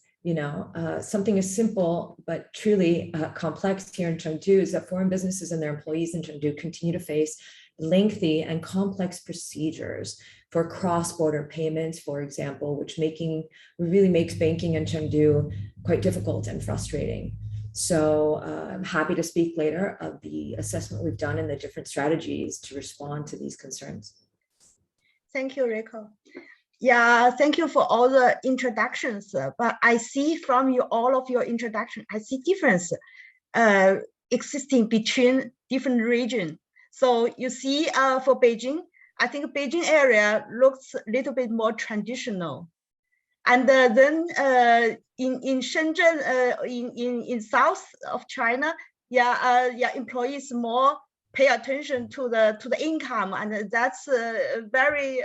Something as simple but truly complex here in Chengdu is that foreign businesses and their employees in Chengdu continue to face lengthy and complex procedures for cross-border payments, for example, which really makes banking in Chengdu quite difficult and frustrating. So I'm happy to speak later of the assessment we've done and the different strategies to respond to these concerns. Thank you, Rico. Yeah, thank you for all the introductions. But I see from all of your introduction, I see difference existing between different regions. So you see for Beijing, I think Beijing area looks a little bit more traditional. And then in Shenzhen, in south of China, employees more pay attention to the income, and that's very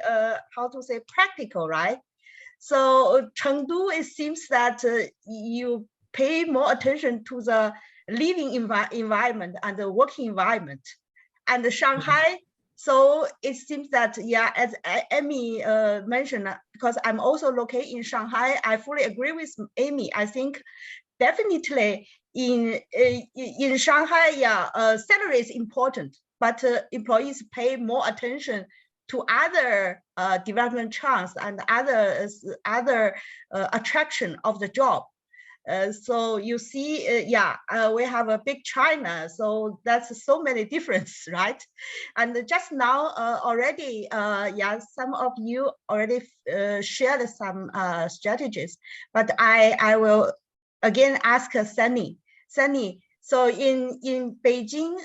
how to say practical, right? So Chengdu, it seems that you pay more attention to the living environment and the working environment, and Shanghai. So it seems that, yeah, as Amy mentioned, because I'm also located in Shanghai, I fully agree with Amy. I think definitely in Shanghai, salary is important, but employees pay more attention to other development chance and other attraction of the job. So you see, we have a big China, so that's so many differences, right? And just now already, some of you already shared some strategies, but I will again ask Sunny. Sunny, so in Beijing,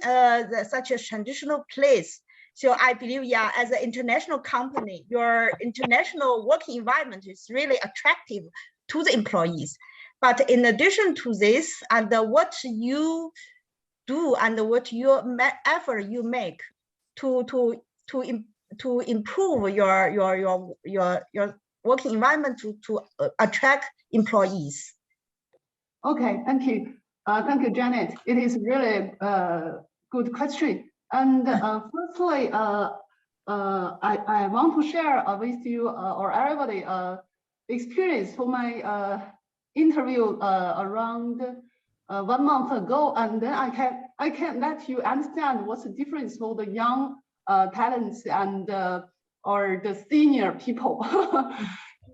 such a traditional place, so I believe, as an international company, your international working environment is really attractive to the employees. But in addition to this, and what you do and what your effort you make to improve your working environment to attract employees. Okay, thank you. Thank you, Janet. It is really a good question. And firstly, I want to share with you or everybody experience for my interview around 1 month ago, and then I can let you understand what's the difference for the young talents and or the senior people.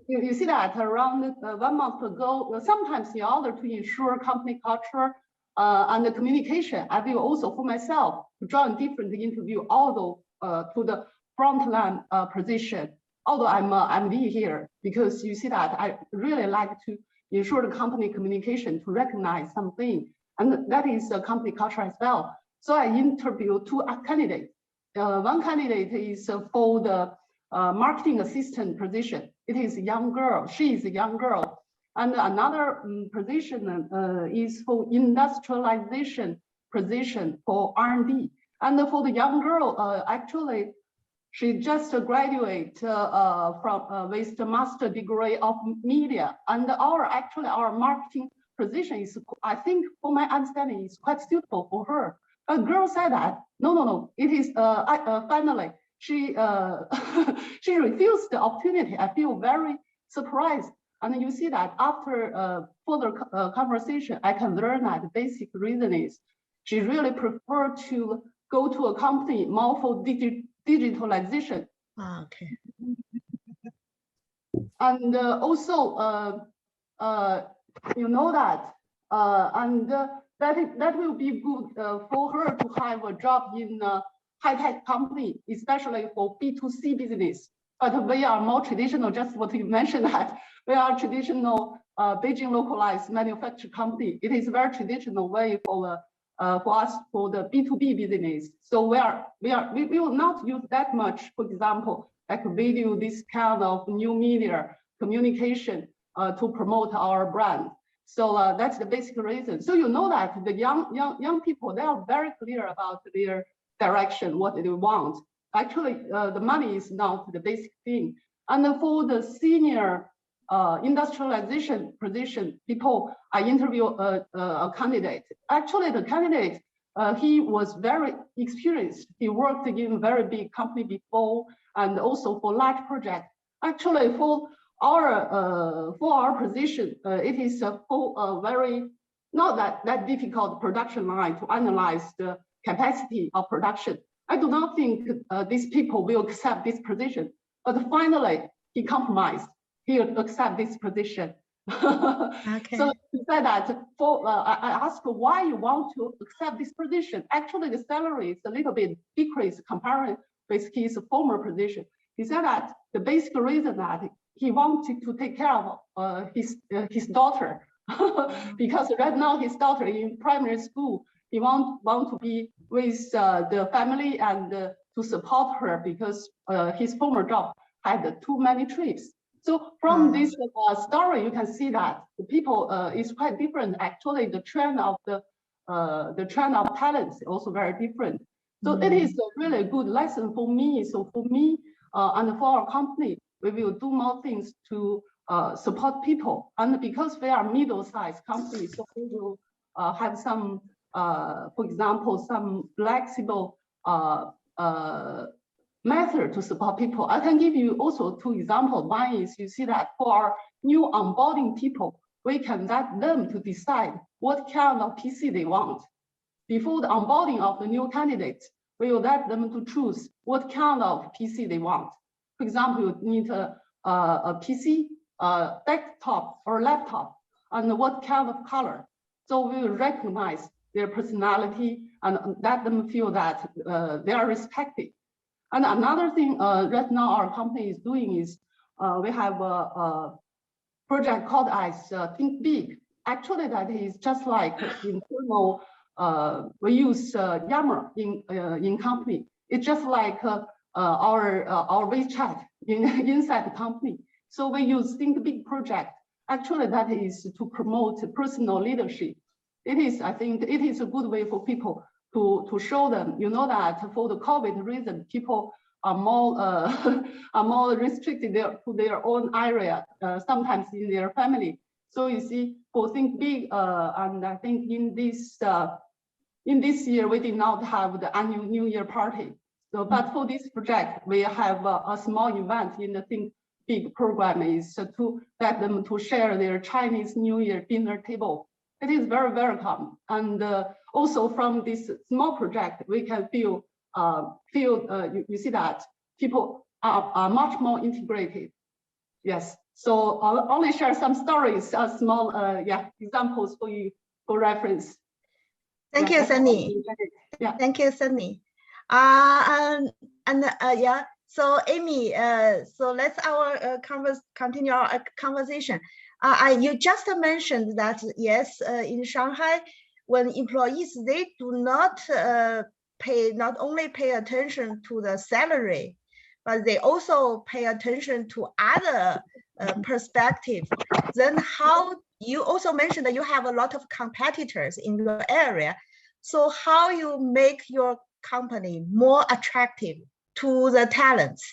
You see that around 1 month ago, sometimes in order to ensure company culture and the communication, I will also for myself to join different interview, although to the frontline position. Although I'm new here, because you see that I really like to ensure the company communication to recognize something, and that is the company culture as well. So I interviewed 2 candidates. One candidate is for the marketing assistant position. It is a young girl. She is a young girl. And another position is for industrialization position for R&D. And for the young girl, actually, she just graduated from with the master degree of media. And our marketing position is, I think, for my understanding, is quite suitable for her. A girl said that, no, it is finally, she she refused the opportunity. I feel very surprised. And you see that after further conversation, I can learn that the basic reason is she really preferred to go to a company more for digitalization. Okay. And also, you know that, and that will be good for her to have a job in a high-tech company, especially for B2C business. But we are more traditional, just what you mentioned that we are traditional Beijing localized manufacturing company. It is a very traditional way for us for the B2B business. So we will not use that much, for example, like video, this kind of new media communication to promote our brand. So that's the basic reason. So you know that the young people, they are very clear about their direction, what they want. Actually, the money is not the basic thing. And for the senior industrialization position people, I interviewed a candidate. Actually, the candidate, he was very experienced. He worked in a very big company before, and also for large project. Actually, for our position, it is for a very not that difficult production line to analyze the capacity of production. I do not think these people will accept this position. But finally, he compromised. He accept this position. Okay. So he said that I asked why you want to accept this position. Actually, the salary is a little bit decreased compared with his former position. He said that the basic reason that he wanted to take care of his daughter, because right now his daughter in primary school, he want to be with the family and to support her because his former job had too many trips. So from this story, you can see that the people is quite different. Actually, the trend of talents also very different. So it is a really good lesson for me. So for me and for our company, we will do more things to support people. And because we are middle-sized companies, so we will have some, for example, some flexible method to support people. I can give you also 2 examples. One is you see that for our new onboarding people, we can let them to decide what kind of PC they want. Before the onboarding of the new candidates, we will let them to choose what kind of PC they want. For example, you need a PC, desktop or laptop, and what kind of color. So we will recognize their personality and let them feel that they are respected. And another thing right now our company is doing is we have a project called as Think Big. Actually, that is just like internal, we use Yammer in company. It's just like our WeChat inside the company. So we use Think Big project. Actually, that is to promote personal leadership. It is, I think, it is a good way for people to show them, you know, that for the COVID reason, people are more restricted to their own area, sometimes in their family. So you see, for Think Big, and I think in this year we did not have the annual New Year party. So, but for this project, we have a small event in the Think Big program is to let them to share their Chinese New Year dinner table. It is very welcome, and also from this small project, we can feel you see that people are much more integrated. Yes, so I'll only share some stories, small examples for you for reference. Thank you, Sunny. Yeah, thank you, Sunny. So Amy, so let's continue our conversation. You just mentioned that yes, in Shanghai, when employees, they do not only pay attention to the salary, but they also pay attention to other perspectives. Then how, you also mentioned that you have a lot of competitors in your area. So how you make your company more attractive to the talents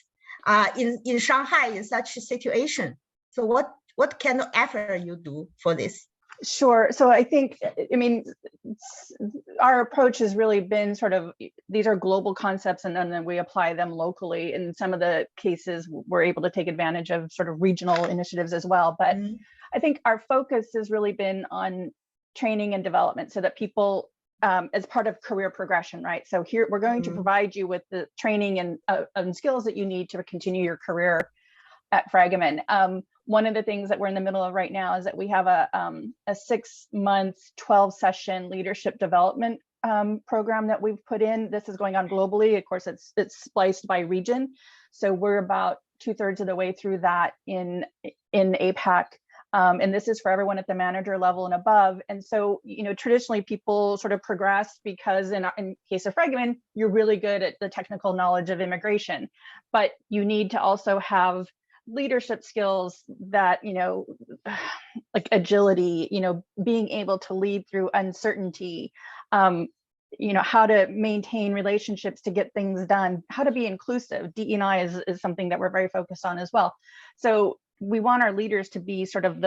in Shanghai in such a situation? So what kind of effort you do for this? Sure. So I think, I mean, our approach has really been sort of, these are global concepts and then we apply them locally. In some of the cases, we're able to take advantage of sort of regional initiatives as well. But I think our focus has really been on training and development so that people, as part of career progression, right? So here, we're going to provide you with the training and skills that you need to continue your career at Fragaman. One of the things that we're in the middle of right now is that we have a 6-month, 12-session leadership development program that we've put in. This is going on globally. Of course, it's spliced by region. So we're about 2/3 of the way through that in APAC. And this is for everyone at the manager level and above. And so, you know, traditionally people sort of progress because in case of Fragaman, you're really good at the technical knowledge of immigration, but you need to also have leadership skills that, you know, like agility, you know, being able to lead through uncertainty, you know, how to maintain relationships to get things done, how to be inclusive. DE&I is something that we're very focused on as well. So we want our leaders to be sort of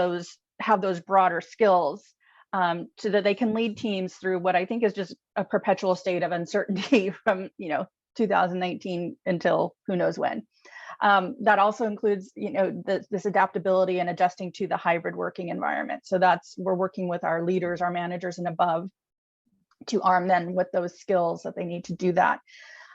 have those broader skills so that they can lead teams through what I think is just a perpetual state of uncertainty from, you know, 2019 until who knows when. That also includes, you know, this adaptability and adjusting to the hybrid working environment. So we're working with our leaders, our managers and above to arm them with those skills that they need to do that.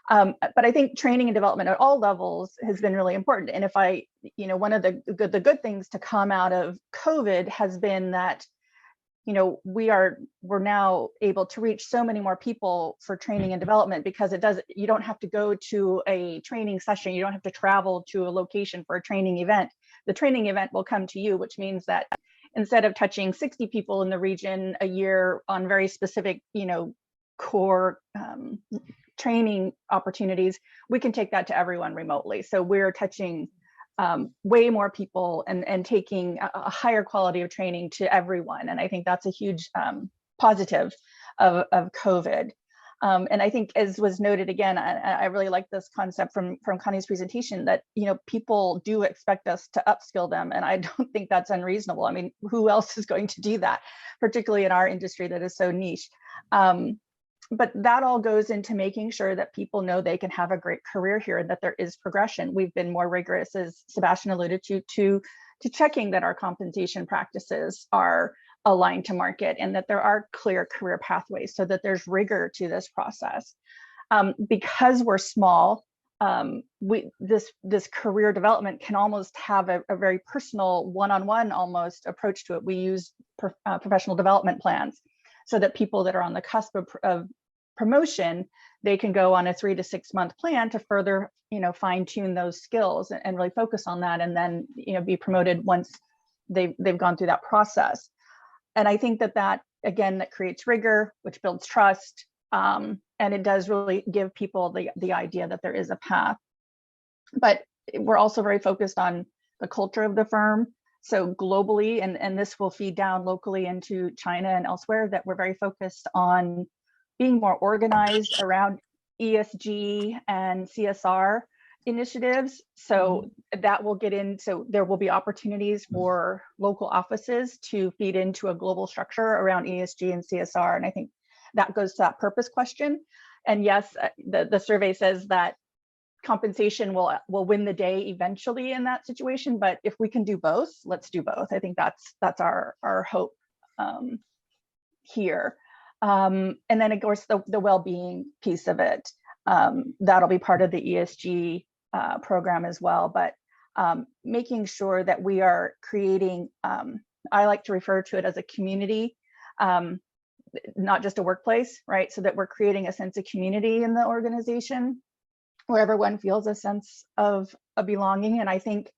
But I think training and development at all levels has been really important. And if one of the good things to come out of COVID has been that, we're now able to reach so many more people for training and development, because you don't have to go to a training session. You don't have to travel to a location for a training event. The training event will come to you, which means that instead of touching 60 people in the region a year on very specific, core training opportunities, we can take that to everyone remotely. So we're touching way more people and taking a higher quality of training to everyone. And I think that's a huge positive of COVID. And I think, as was noted again, I really like this concept from Connie's presentation, that people do expect us to upskill them, and I don't think that's unreasonable. I mean, who else is going to do that, particularly in our industry that is so niche? But that all goes into making sure that people know they can have a great career here and that there is progression. We've been more rigorous, as Sebastian alluded to checking that our compensation practices are aligned to market and that there are clear career pathways, so that there's rigor to this process. Because we're small, this career development can almost have a very personal, one-on-one almost approach to it. We use professional development plans, so that people that are on the cusp of promotion, they can go on a 3 to 6 month plan to further, fine tune those skills and really focus on that, and then, be promoted once they've gone through that process. And I think that again, that creates rigor, which builds trust, and it does really give people the idea that there is a path. But we're also very focused on the culture of the firm. So globally, and this will feed down locally into China and elsewhere, that we're very focused on being more organized around ESG and CSR initiatives. So that will so there will be opportunities for local offices to feed into a global structure around ESG and CSR. And I think that goes to that purpose question. And yes, the survey says that compensation will win the day eventually in that situation. But if we can do both, let's do both. I think that's our hope here. And then, of course, the well-being piece of it, that'll be part of the ESG program as well. But making sure that we are creating, I like to refer to it as a community, not just a workplace, right? So that we're creating a sense of community in the organization, where everyone feels a sense of belonging. And I think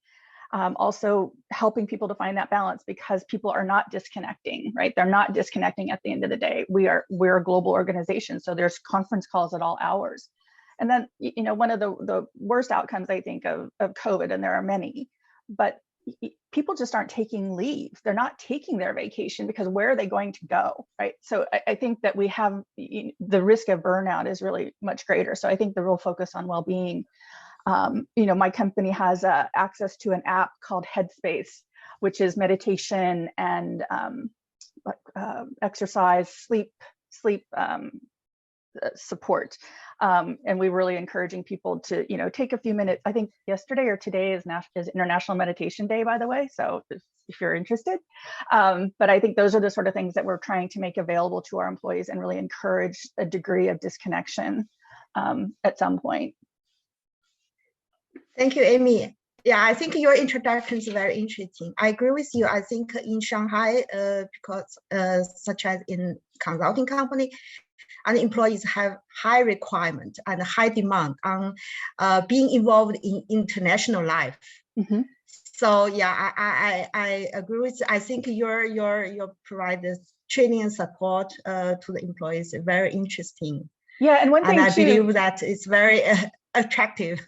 also helping people to find that balance, because people are not disconnecting, right? They're not disconnecting at the end of the day. We're a global organization, so there's conference calls at all hours. And then, one of the worst outcomes, I think, of COVID, and there are many, but people just aren't taking leave. They're not taking their vacation, because where are they going to go, right? So I think that we have, the risk of burnout is really much greater. So I think the real focus on well-being, my company has access to an app called Headspace, which is meditation and exercise, sleep support. And we're really encouraging people to, take a few minutes. I think yesterday or today is International Meditation Day, by the way. So if you're interested, but I think those are the sort of things that we're trying to make available to our employees and really encourage a degree of disconnection at some point. Thank you, Amy. Yeah, I think your introduction is very interesting. I agree with you. I think in Shanghai, because such as in consulting company, and employees have high requirement and high demand on being involved in international life. Mm-hmm. So yeah, I agree with you. I think your provide this training and support to the employees is very interesting. Yeah, and one thing I too, believe that it's very attractive.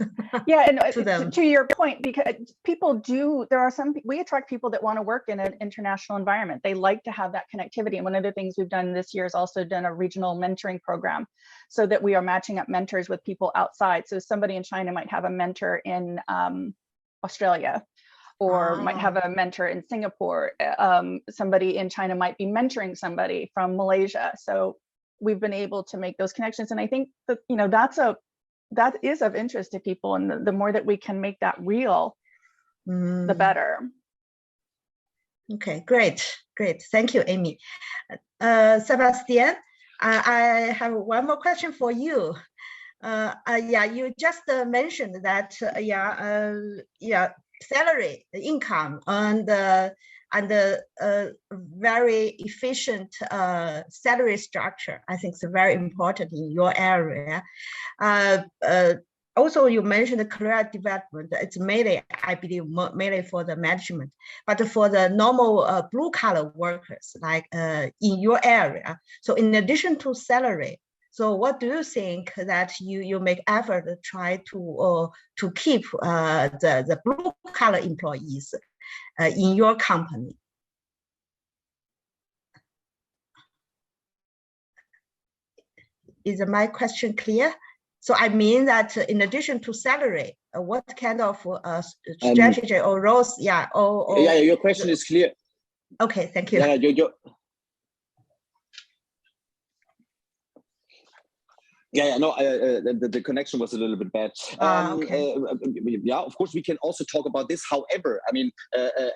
Yeah, and to them. To your point, because we attract people that want to work in an international environment. They like to have that connectivity. And one of the things we've done this year is also done a regional mentoring program, so that we are matching up mentors with people outside. So somebody in China might have a mentor in Australia, or might have a mentor in Singapore. Somebody in China might be mentoring somebody from Malaysia. So we've been able to make those connections. And I think that, that is of interest to people, and the more that we can make that real, the better. Okay, great. Thank you, Amy. Sebastian, I have one more question for you. Yeah, you just mentioned that, salary, income, and very efficient salary structure. I think it's very important in your area. Also, you mentioned the career development. It's mainly, I believe, mainly for the management, but for the normal blue collar workers, like in your area. So in addition to salary, so what do you think that you make effort to try to keep the blue collar employees in your company? Is my question clear? So I mean that in addition to salary, what kind of strategy or roles? Yeah. Your question is clear. Okay, thank you. The connection was a little bit bad. Okay. Of course, we can also talk about this. However, I mean,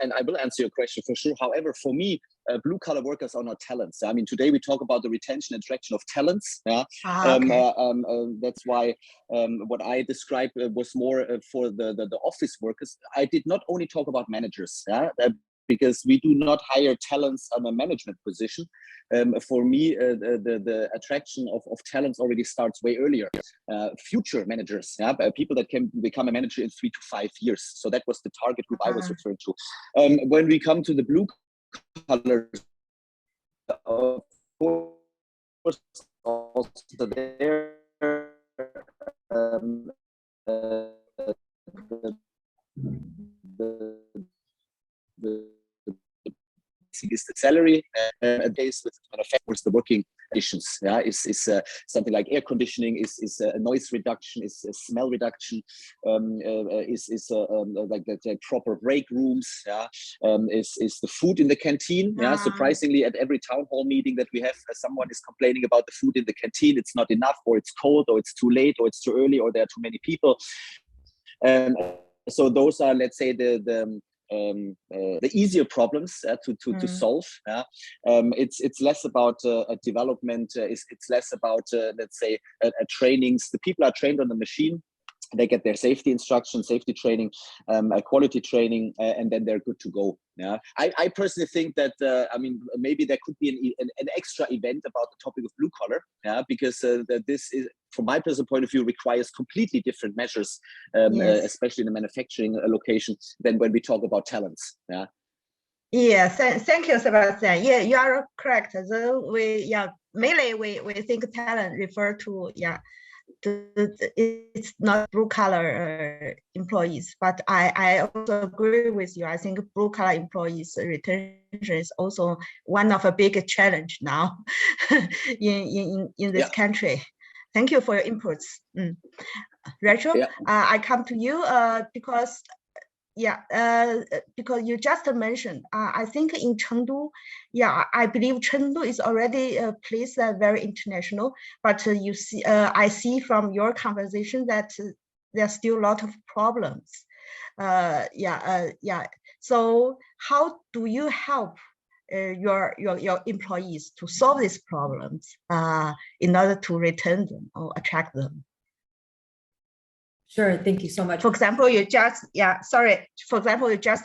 and I will answer your question for sure. However, for me, blue collar workers are not talents. I mean, today we talk about the retention and attraction of talents. Yeah. That's why what I described was more for the office workers. I did not only talk about managers. Yeah. Because we do not hire talents on a management position. For me, the attraction of talents already starts way earlier. Future managers, people that can become a manager in 3 to 5 years. So that was the target group I was referring to. When we come to the blue colors, of course, also there, is the salary based with manufacturers, the working conditions. Yeah, is something like air conditioning, is noise reduction, is smell reduction, is like the proper break rooms. Yeah, is the food in the canteen. Yeah, surprisingly, at every town hall meeting that we have, someone is complaining about the food in the canteen. It's not enough, or it's cold, or it's too late, or it's too early, or there are too many people. So those are, let's say, the easier problems to solve. It's less about development. It's less about let's say trainings. The people are trained on the machine. They get their safety instruction, safety training, quality training, and then they're good to go. Yeah, I personally think that I mean, maybe there could be an extra event about the topic of blue collar. Yeah, because that this is, from my personal point of view, requires completely different measures, especially in the manufacturing location, than when we talk about talents. Yeah. Yeah, thank you, Sebastian. Yeah, you are correct. So mainly we think talent refer to it's not blue collar employees, but I also agree with you. I think blue collar employees retention is also one of a big challenge now in this country. Thank you for your inputs. Rachel, I come to you because you just mentioned, I think in Chengdu, I believe Chengdu is already a place that very international, but you see, I see from your conversation that there's still a lot of problems. So how do you help your employees to solve these problems in order to retain them or attract them? Sure, thank you so much. For example, you just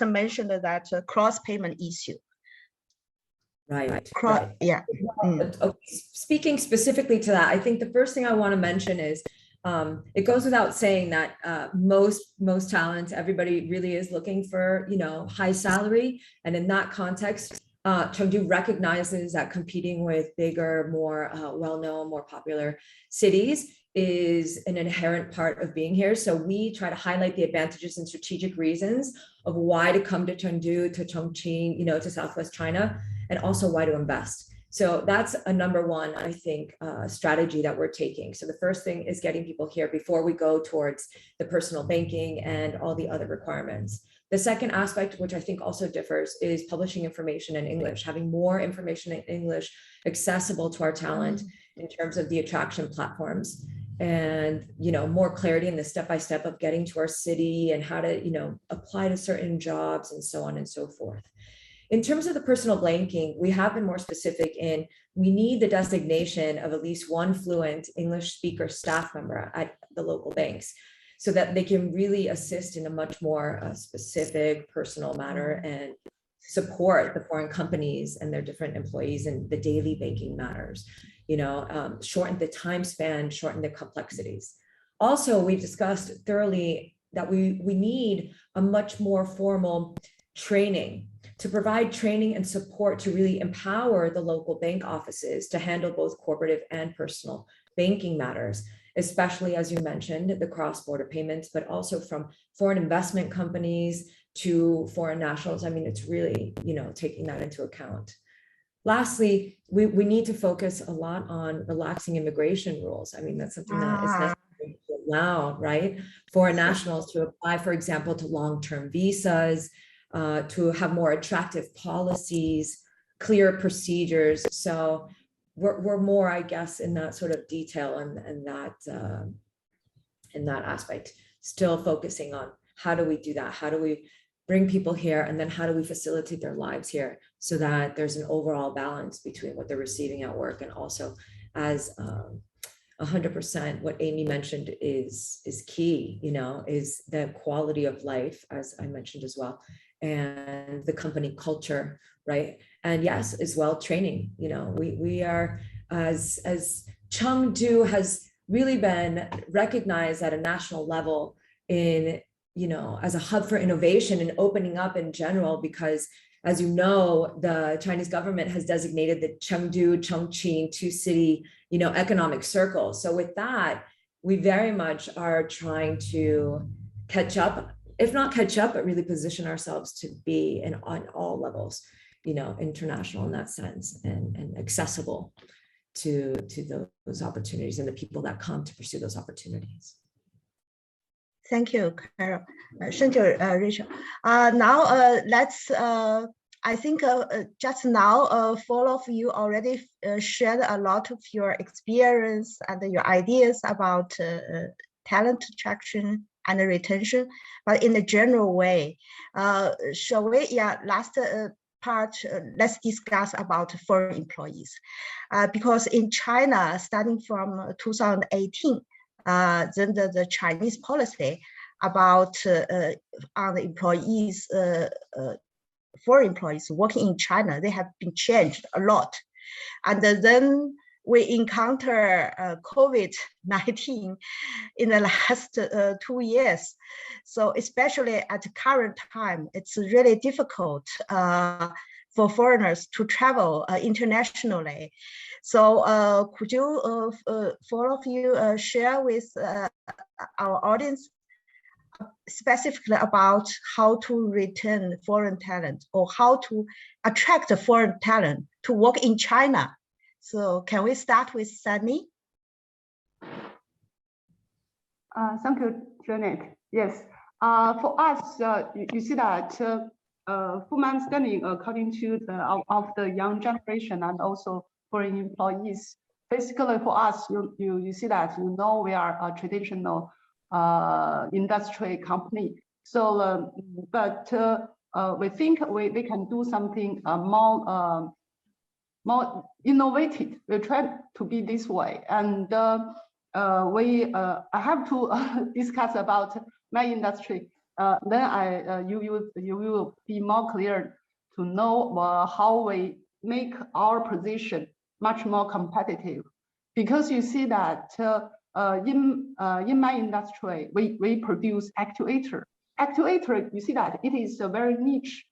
mentioned that cross payment issue. Right. Speaking specifically to that, I think the first thing I want to mention is it goes without saying that most talent, everybody really is looking for, high salary, and in that context, Chengdu recognizes that competing with bigger, more well-known, more popular cities is an inherent part of being here. So we try to highlight the advantages and strategic reasons of why to come to Chengdu, to Chongqing, to Southwest China, and also why to invest. So that's a number one, I think, strategy that we're taking. So the first thing is getting people here before we go towards the personal banking and all the other requirements. The second aspect, which I think also differs, is publishing information in English, having more information in English accessible to our talent in terms of the attraction platforms, and more clarity in the step-by-step of getting to our city and how to apply to certain jobs and so on and so forth. In terms of the personal banking, we have been more specific in we need the designation of at least one fluent English speaker staff member at the local banks so that they can really assist in a much more specific personal manner and support the foreign companies and their different employees in the daily banking matters, shorten the time span, shorten the complexities. Also, we've discussed thoroughly that we need a much more formal training to provide training and support to really empower the local bank offices to handle both corporate and personal banking matters, especially as you mentioned, the cross-border payments, but also from foreign investment companies to foreign nationals. I mean, it's really, taking that into account. Lastly, we need to focus a lot on relaxing immigration rules. I mean, that's something that is necessary to allow, right, foreign nationals to apply, for example, to long-term visas, to have more attractive policies, clear procedures. So we're more, I guess, in that sort of detail and in that aspect, still focusing on how do we do that? How do we bring people here? And then how do we facilitate their lives here so that there's an overall balance between what they're receiving at work and also as 100% what Amy mentioned is key, is the quality of life, as I mentioned as well, and the company culture, right? And yes, as well, training. We are, as Chengdu has really been recognized at a national level in, as a hub for innovation and opening up in general, because as you know, the Chinese government has designated the Chengdu, Chongqing two-city, economic circle. So with that, we very much are trying to catch up, if not catch up, but really position ourselves to be on all levels, international in that sense and accessible to those opportunities and the people that come to pursue those opportunities. Thank you, Carol. Thank you, Rachel. Now let's, I think just now, four of you already shared a lot of your experience and your ideas about talent attraction and retention, but in a general way. Shall we, last part, let's discuss about foreign employees. Because in China, starting from 2018, then the Chinese policy about on the employees, foreign employees working in China, they have been changed a lot. And then we encounter COVID-19 in the last 2 years. So especially at the current time, it's really difficult for foreigners to travel internationally. So could you, four of you, share with our audience specifically about how to retain foreign talent or how to attract the foreign talent to work in China? So can we start with Sunny? Thank you, Janet. Yes, for us, you see that full understanding according to of the young generation and also foreign employees. Basically, for us, you see that we are a traditional industry company. So, but we think we can do something more innovative. We try to be this way, and I have to discuss about my industry. Then you will be more clear to know how we make our position much more competitive, because you see that in my industry we produce actuator. Actuator, you see that it is a very niche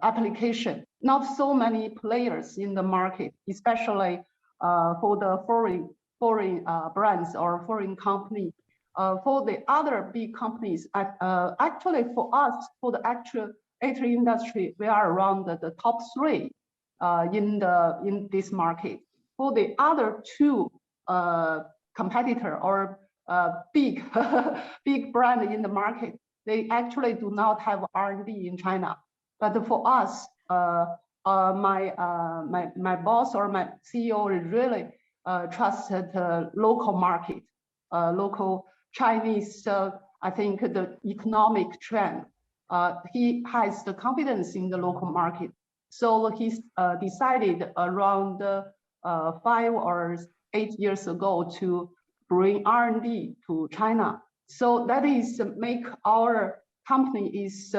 application. Not so many players in the market, especially for the foreign brands or foreign company. For the other big companies, actually for us, for the actuator industry, we are around the top 3 in this market. For the other 2 competitor or big brand in the market, they actually do not have R&D in China. But for us, my boss or my CEO really trusted the local market, local Chinese. I think the economic trend he has the confidence in the local market. So he decided around 5 or 8 years ago to bring R&D to China. So that is make our company is,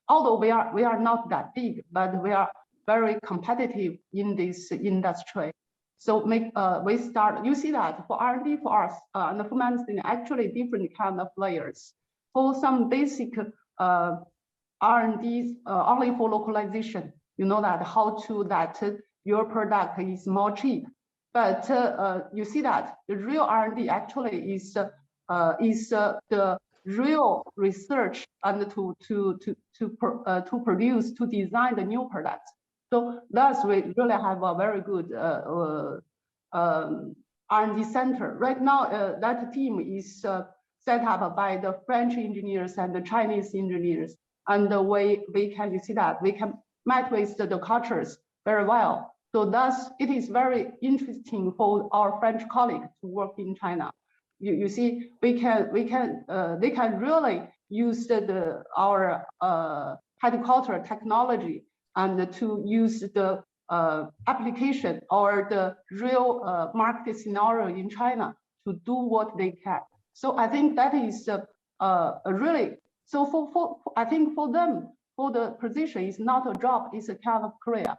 although we are not that big, but we are very competitive in this industry. So we start, you see that for R&D for us, and for management, actually different kind of layers. For some basic R&D only for localization, you know that how to that your product is more cheap. But you see that the real R&D actually is the real research and to produce, to design the new products. So thus we really have a very good R&D center. Right now, that team is set up by the French engineers and the Chinese engineers. And the way we can, you see that, we can match with the cultures very well. So thus, it is very interesting for our French colleagues to work in China. You see, they can really use our headquarter technology and to use the application or the real market scenario in China to do what they can. So I think that is a really, so I think for them, for the position, it's not a job, it's a kind of career.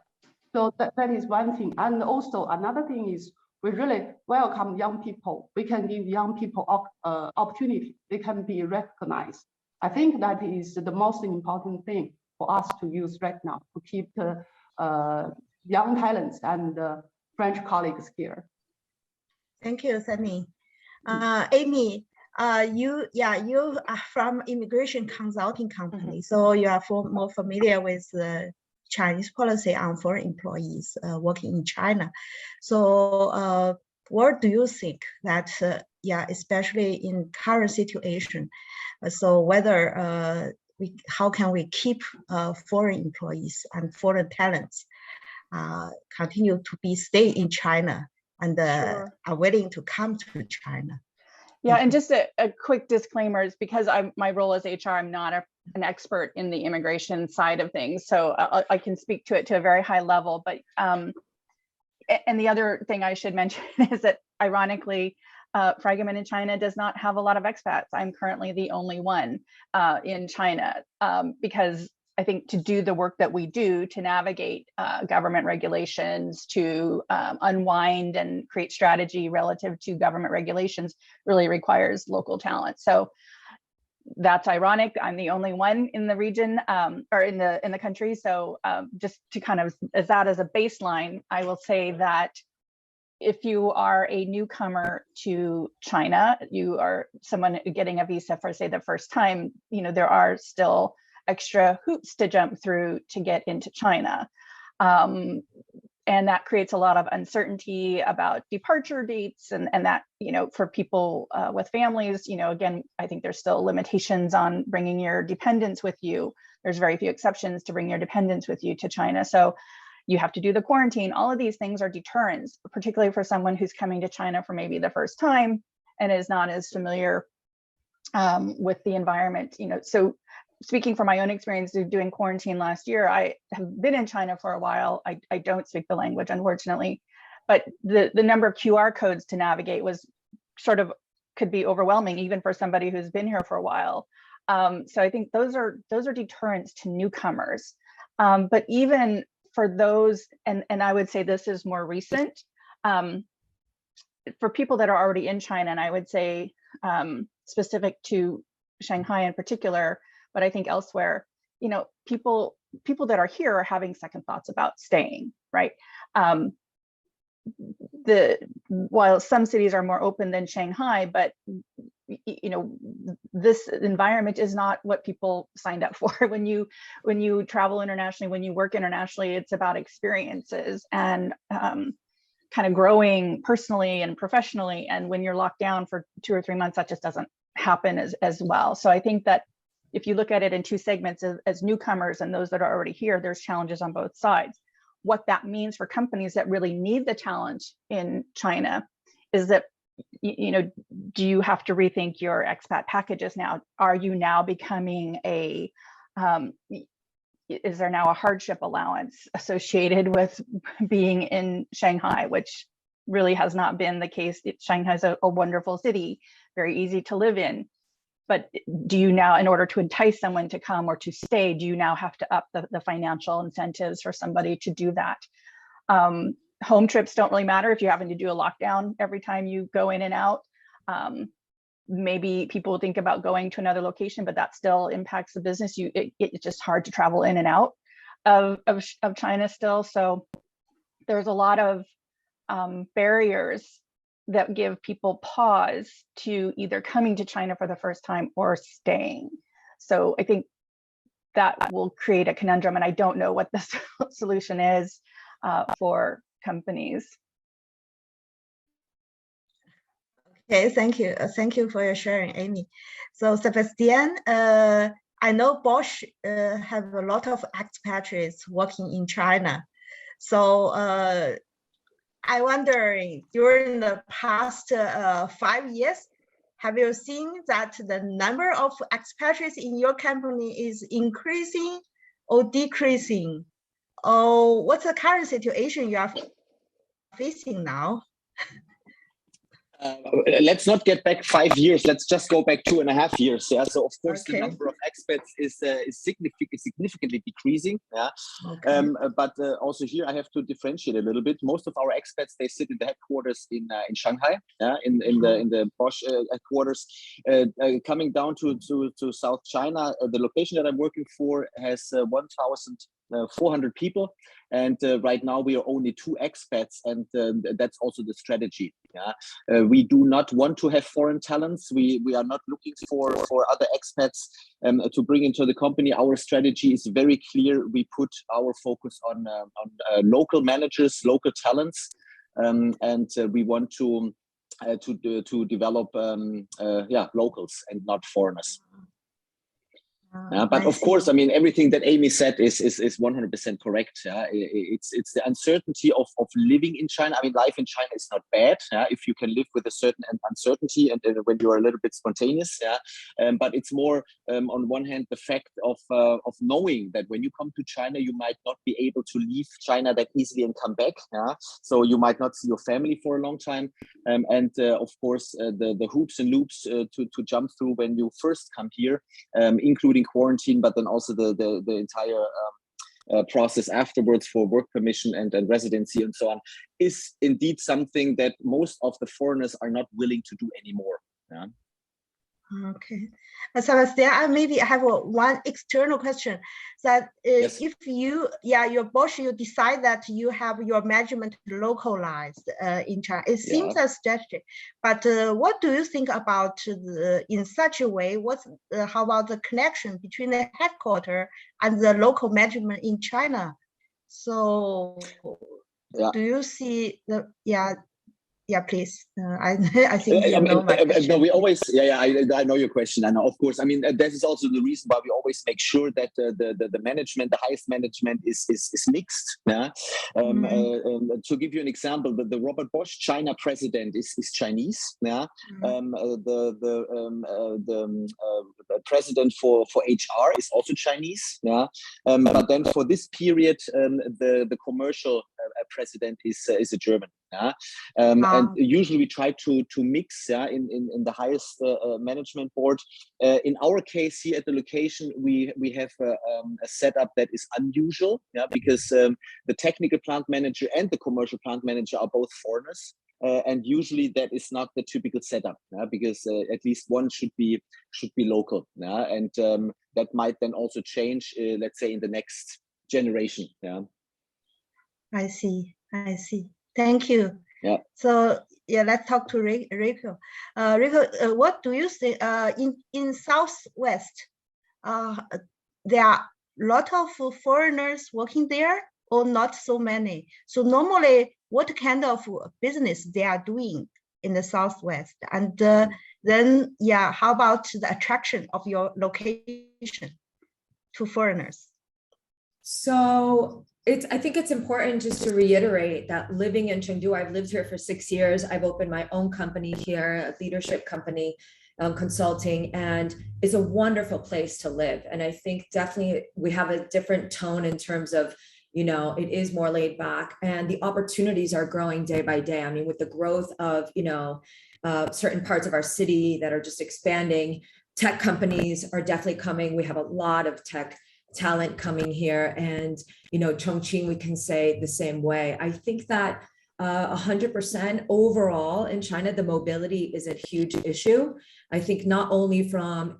So that is one thing. And also another thing is we really welcome young people. We can give young people opportunity. They can be recognized. I think that is the most important thing for us to use right now to keep the young talents and French colleagues here. Thank you, Sunny. Amy, you are from immigration consulting company, so you are more familiar with the Chinese policy on foreign employees working in China. So what do you think that, especially in current situation, so whether how can we keep foreign employees and foreign talents continue to stay in China and Sure. are willing to come to China? Yeah, and just a quick disclaimer is because my role as HR, I'm not an expert in the immigration side of things, so I can speak to it to a very high level. But and the other thing I should mention is that ironically, Fragment in China does not have a lot of expats. I'm currently the only one in China because I think to do the work that we do to navigate government regulations, to unwind and create strategy relative to government regulations really requires local talent. So that's ironic. I'm the only one in the region or in the country. So just to kind of as a baseline, I will say that if you are a newcomer to China, you are someone getting a visa for, say, the first time, there are still extra hoops to jump through to get into China. And that creates a lot of uncertainty about departure dates and that, for people with families, again, I think there's still limitations on bringing your dependents with you. There's very few exceptions to bring your dependents with you to China. So you have to do the quarantine. All of these things are deterrents, particularly for someone who's coming to China for maybe the first time and is not as familiar with the environment. So speaking from my own experience of doing quarantine last year, I have been in China for a while. I don't speak the language, unfortunately, but the number of QR codes to navigate was could be overwhelming, even for somebody who's been here for a while. So I think those are deterrents to newcomers. But even for those, and I would say this is more recent, for people that are already in China, and I would say specific to Shanghai in particular, but I think elsewhere, people that are here are having second thoughts about staying, right? While some cities are more open than Shanghai, but this environment is not what people signed up for. When you travel internationally, when you work internationally, it's about experiences and kind of growing personally and professionally. And when you're locked down for 2 or 3 months, that just doesn't happen as well. So I think that if you look at it in two segments as newcomers and those that are already here, there's challenges on both sides. What that means for companies that really need the talent in China is that, do you have to rethink your expat packages now? Are you now becoming a is there now a hardship allowance associated with being in Shanghai, which really has not been the case. Shanghai is a wonderful city, very easy to live in. But do you now, in order to entice someone to come or to stay, do you now have to up the financial incentives for somebody to do that? Home trips don't really matter if you're having to do a lockdown every time you go in and out. Maybe people think about going to another location, but that still impacts the business. It's just hard to travel in and out of China still. So there's a lot of barriers that give people pause to either coming to China for the first time or staying. So I think that will create a conundrum, and I don't know what the solution is for companies. Okay, thank you. Thank you for your sharing, Amy. So Sebastian, I know Bosch have a lot of expatriates working in China. So I wonder, during the past 5 years, have you seen that the number of expatriates in your company is increasing or decreasing? Or what's the current situation you are facing now? Let's not get back 5 years. Let's just go back 2.5 years. Yeah. So of course Okay. the number of expats is significantly decreasing. Yeah. Okay. But also here I have to differentiate a little bit. Most of our expats, they sit in the headquarters in Shanghai. Yeah. In the Bosch headquarters. Coming down to South China, the location that I'm working for has 1,400 people, and right now we are only 2 expats, and that's also the strategy. Yeah, we do not want to have foreign talents. We are not looking for other expats to bring into the company. Our strategy is very clear. We put our focus on local managers, local talents, and we want to develop locals and not foreigners. But of course, I mean, everything that Amy said is 100% correct. It's the uncertainty of living in China. I mean, life in China is not bad if you can live with a certain uncertainty and when you are a little bit spontaneous. But it's more on one hand the fact of knowing that when you come to China, you might not be able to leave China that easily and come back. So you might not see your family for a long time, and of course the hoops and loops to jump through when you first come here, including quarantine, but then also the entire process afterwards for work permission and residency and so on, is indeed something that most of the foreigners are not willing to do anymore. Yeah. Okay, Sebastian, maybe I have one external question. That Yes. if you, your Bosch, you decide that you have your management localized in China, it seems a strategy. But what do you think about in such a way? How about the connection between the headquarters and the local management in China? So, do you see the please. I think you know my question. No, we always, I know your question. I know, of course. I mean, this is also the reason why we always make sure that the management, the highest management, is mixed. Yeah. To give you an example, the Robert Bosch China president is Chinese. Yeah. The president for HR is also Chinese. Yeah. But then for this period, the commercial president is a German. Yeah. And usually we try to mix in the highest management board. In our case here at the location, we have a setup that is unusual, because the technical plant manager and the commercial plant manager are both foreigners. And usually that is not the typical setup, because at least one should be local. And that might then also change, let's say, in the next generation. Yeah. I see. Thank you. Yeah. So let's talk to Rico. Rico, what do you think in Southwest? There are a lot of foreigners working there, or not so many? So normally, what kind of business they are doing in the Southwest? And then, how about the attraction of your location to foreigners? So I think it's important just to reiterate that living in Chengdu, I've lived here for 6 years. I've opened my own company here, a leadership company. consulting, and it's a wonderful place to live. And I think definitely we have a different tone in terms of, it is more laid back, and the opportunities are growing day by day. I mean, with the growth of, certain parts of our city that are just expanding, tech companies are definitely coming. We have a lot of tech talent coming here, and, Chongqing, we can say the same way. I think that 100% overall in China, the mobility is a huge issue. I think not only from,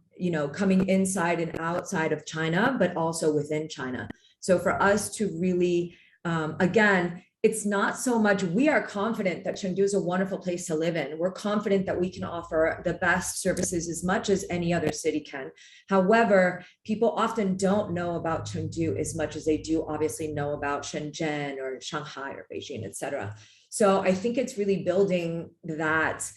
coming inside and outside of China, but also within China. So for us to really, again, it's not so much, we are confident that Chengdu is a wonderful place to live in. We're confident that we can offer the best services as much as any other city can. However, people often don't know about Chengdu as much as they do obviously know about Shenzhen or Shanghai or Beijing, et cetera. So I think it's really building that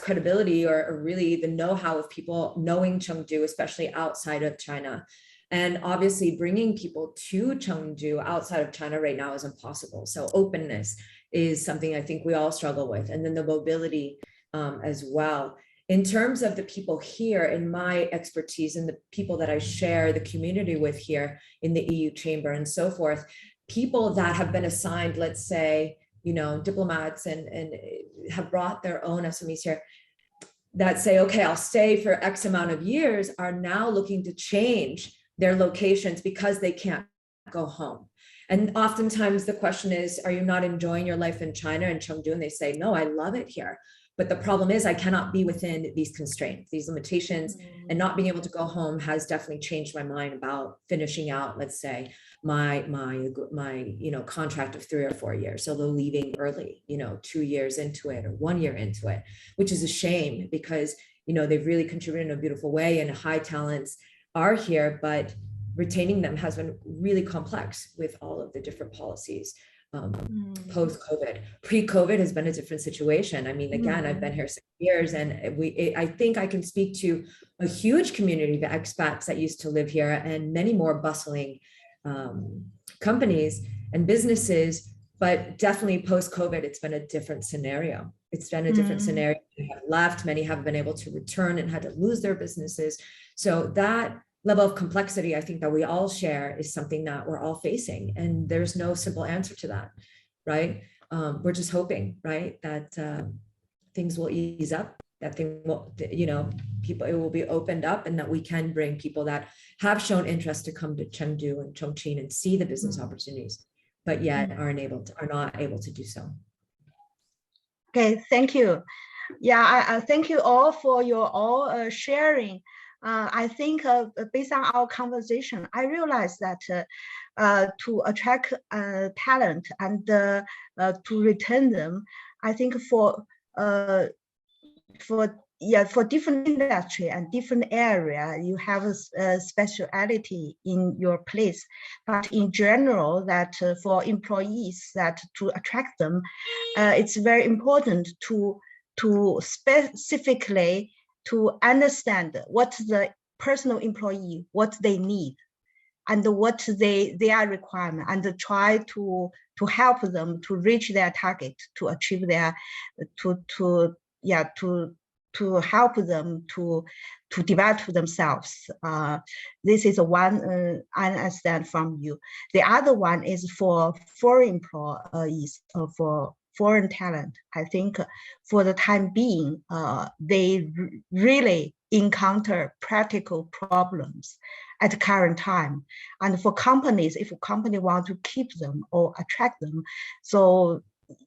credibility or really the know-how of people knowing Chengdu, especially outside of China. And obviously bringing people to Chengdu outside of China right now is impossible. So openness is something I think we all struggle with. And then the mobility as well. In terms of the people here, in my expertise and the people that I share the community with here in the EU Chamber and so forth, people that have been assigned, let's say, diplomats and have brought their own SMEs here, that say, okay, I'll stay for X amount of years, are now looking to change their locations because they can't go home. And oftentimes the question is, are you not enjoying your life in China and Chengdu? And they say, no, I love it here. But the problem is I cannot be within these constraints, these limitations, and not being able to go home has definitely changed my mind about finishing out, let's say, my contract of 3 or 4 years. So they're leaving early, 2 years into it or 1 year into it, which is a shame because, they've really contributed in a beautiful way and high talents are here, but retaining them has been really complex with all of the different policies. Post-COVID. Pre-COVID has been a different situation. I mean, again, I've been here 6 years, and I think I can speak to a huge community of expats that used to live here and many more bustling companies and businesses, but definitely post-COVID, it's been a different scenario. It's been a different scenario. Many have left, many have been able to return and had to lose their businesses. So that level of complexity, I think that we all share, is something that we're all facing. And there's no simple answer to that, right? We're just hoping, right, that things will ease up, that thing will, people, it will be opened up, and that we can bring people that have shown interest to come to Chengdu and Chongqing and see the business opportunities, but yet are not able to do so. Okay, thank you. Yeah, I thank you all for your sharing. I think based on our conversation, I realized that to attract talent and to retain them, I think for different industry and different area, you have a speciality in your place. But in general, that for employees, that to attract them, it's very important to specifically to understand what the personal employee, what they need, and what they requirement, and to try to help them to reach their target, to achieve their, to help them to develop themselves. This is one I understand from you. The other one is for foreign employees, for foreign talent. I think for the time being, they really encounter practical problems at the current time. And for companies, if a company want to keep them or attract them, so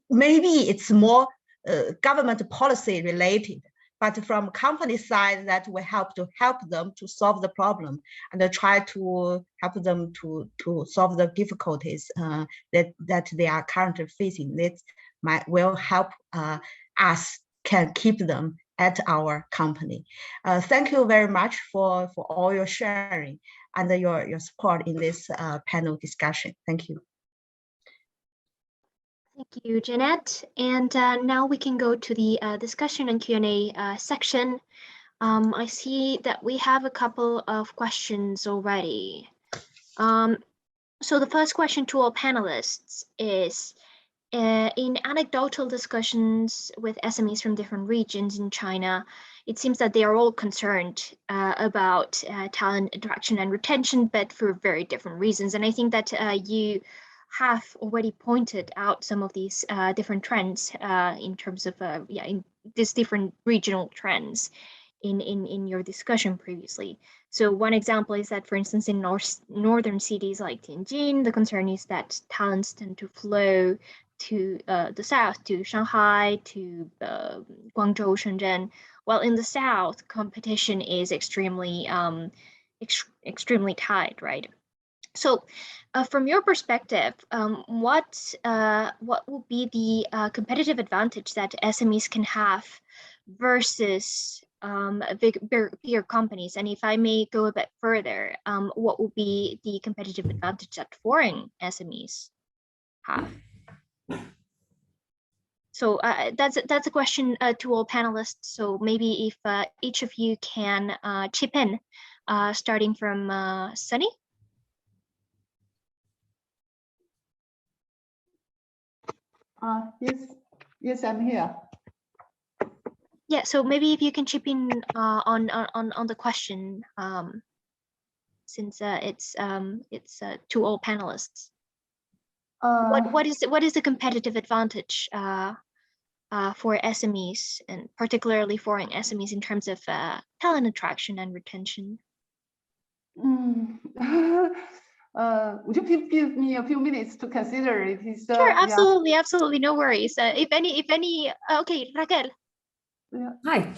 maybe it's more government policy related, but from company side, that we help them to solve the problem and try to help them to solve the difficulties that they are currently facing. That will help us can keep them at our company. Thank you very much for all your sharing and your support in this panel discussion. Thank you. Thank you, Jeanette. And now we can go to the discussion and Q&A section. I see that we have a couple of questions already. So the first question to all panelists is, in anecdotal discussions with SMEs from different regions in China, it seems that they are all concerned about talent attraction and retention, but for very different reasons. And I think that you have already pointed out some of these different trends in terms of in these different regional trends in your discussion previously. So one example is that, for instance, in northern cities like Tianjin, the concern is that talents tend to flow to the south, to Shanghai, to Guangzhou, Shenzhen. While in the south, competition is extremely extremely tight, right? So, from your perspective, what will be the competitive advantage that SMEs can have versus bigger companies? And if I may go a bit further, what will be the competitive advantage that foreign SMEs have? So that's a question to all panelists. So maybe if each of you can chip in, starting from Sunny. Yes, I'm here. Yeah, so maybe if you can chip in on the question, since it's to all panelists. What is the competitive advantage for SMEs, and particularly foreign SMEs, in terms of talent attraction and retention? Would you please give me a few minutes to consider it? Sure, absolutely, absolutely, no worries. If any, okay, Raquel. Yeah. Hi.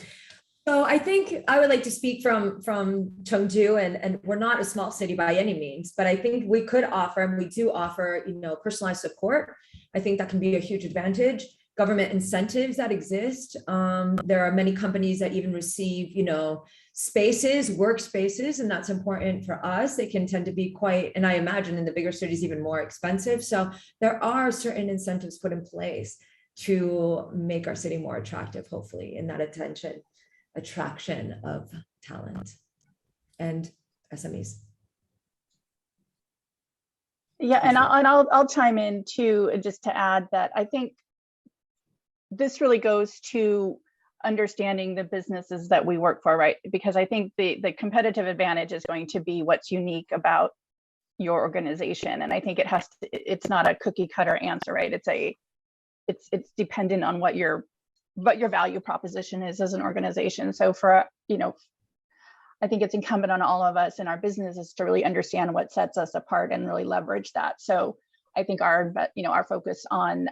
So I think I would like to speak from Chengdu, and we're not a small city by any means, but I think we could offer, and we do offer, personalized support. I think that can be a huge advantage. Government incentives that exist. There are many companies that even receive, spaces, workspaces, and that's important for us. They can tend to be quite, and I imagine in the bigger cities, even more expensive. So there are certain incentives put in place to make our city more attractive, hopefully, in that attraction of talent and SMEs. Yeah, and I'll chime in too, just to add that I think this really goes to understanding the businesses that we work for, right? Because I think the competitive advantage is going to be what's unique about your organization, and I think it's not a cookie cutter answer, right? It's dependent on what your value proposition is as an organization. So for I think it's incumbent on all of us in our businesses to really understand what sets us apart and really leverage that. So I think our focus on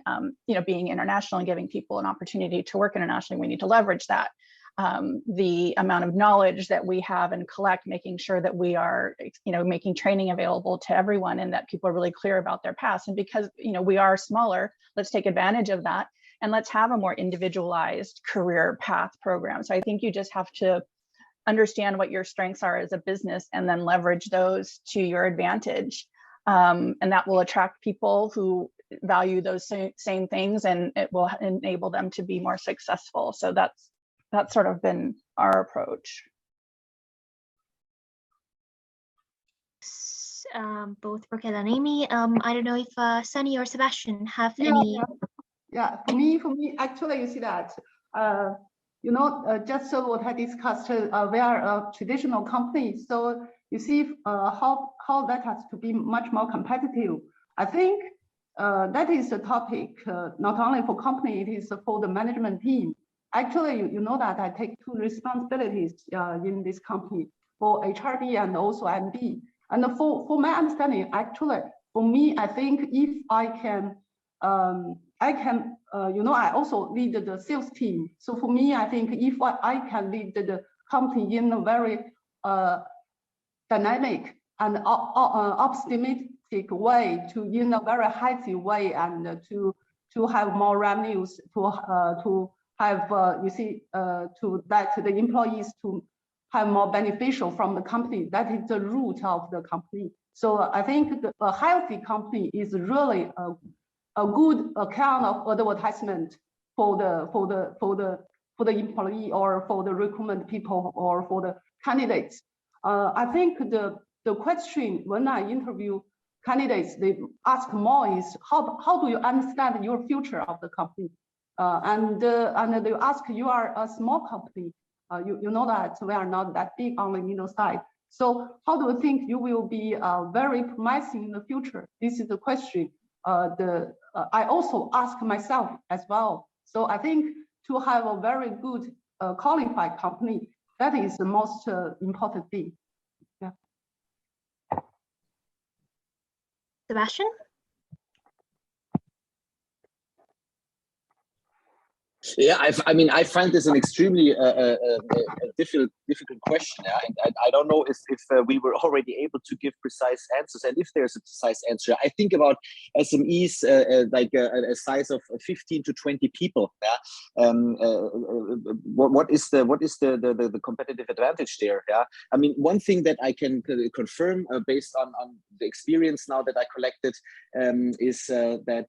being international and giving people an opportunity to work internationally, we need to leverage that. The amount of knowledge that we have and collect, making sure that we are making training available to everyone and that people are really clear about their past. And because we are smaller, let's take advantage of that and let's have a more individualized career path program. So I think you just have to understand what your strengths are as a business and then leverage those to your advantage. And that will attract people who value those same things, and it will enable them to be more successful. So that's sort of been our approach. Both Raquel and Amy. I don't know if Sunny or Sebastian have any. Yeah, for me, actually, you see that, just so what I discussed, we are a traditional company. So you see how that has to be much more competitive. I think that is a topic, not only for company, it is for the management team. Actually, you know that I take two responsibilities in this company, for HRD and also MD. And for my understanding, actually, for me, I think if I can, I also lead the sales team. So for me, I think if I can lead the company in a very dynamic and optimistic way, in a very healthy way, and to have more revenues, to have to let the employees to have more beneficial from the company. That is the root of the company. So I think a healthy company is really a good kind of advertisement for the employee, or for the recruitment people, or for the candidates. I think the question when I interview candidates, they ask more is how do you understand your future of the company? And they ask, you are a small company. You know that we are not that big on the middle side. So how do you think you will be very promising in the future? This is the question. I also ask myself as well. So I think to have a very good qualified company, that is the most important thing. Yeah. Sebastian? Yeah, I mean, I find this an extremely difficult question. Yeah? And I don't know if we were already able to give precise answers, and if there's a precise answer. I think about SMEs like a size of 15 to 20 people. Yeah? What is the competitive advantage there? Yeah, I mean, one thing that I can confirm based on the experience now that I collected is that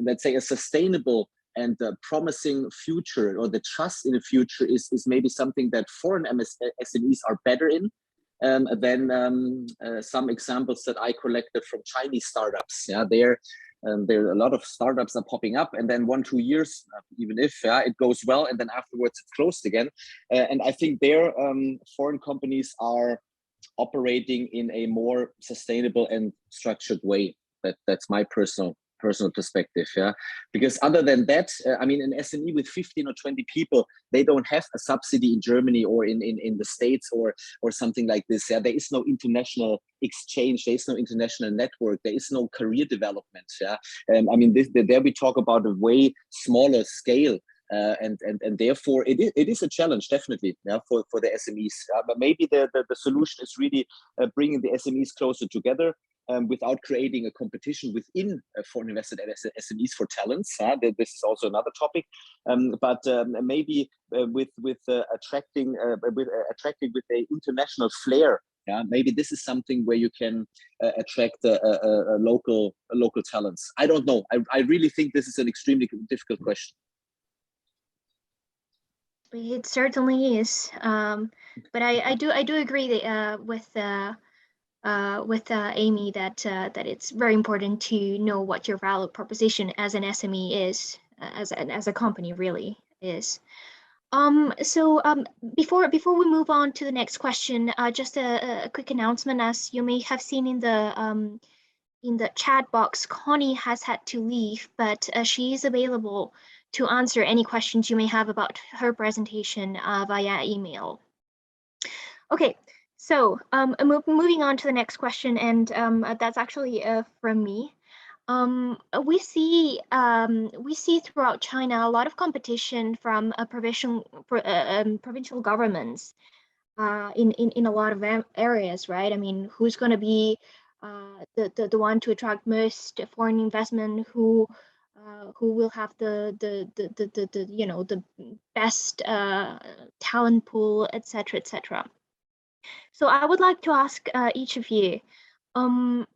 let's say a sustainable and promising future, or the trust in the future, is maybe something that foreign SMEs are better in than some examples that I collected from Chinese startups. Yeah, there are a lot of startups are popping up, and then 1-2 years, even if it goes well, and then afterwards it's closed again. And I think there foreign companies are operating in a more sustainable and structured way. That's my personal perspective. Yeah, because other than that, I mean, an SME with 15 or 20 people, they don't have a subsidy in Germany or in the States or something like this. Yeah, there is no international exchange, there is no international network, there is no career development. Yeah, I mean, there we talk about a way smaller scale. And therefore it is a challenge, definitely, yeah, for the SMEs. But maybe the solution is really bringing the SMEs closer together, without creating a competition within foreign invested SMEs for talents. This is also another topic, but maybe with attracting with a international flair. Yeah, maybe this is something where you can attract local talents. I don't know. I really think this is an extremely difficult question. It certainly is, but I do agree that, with Amy that it's very important to know what your value proposition as an SME is, as a company really is. So before we move on to the next question, just a quick announcement. As you may have seen in the chat box, Connie has had to leave, but she is available to answer any questions you may have about her presentation via email. Okay. So moving on to the next question, and that's actually from me. We see throughout China a lot of competition from provincial governments in a lot of areas, right? I mean, who's going to be the one to attract most foreign investment? Who will have the best talent pool, etc., etc. So I would like to ask each of you, from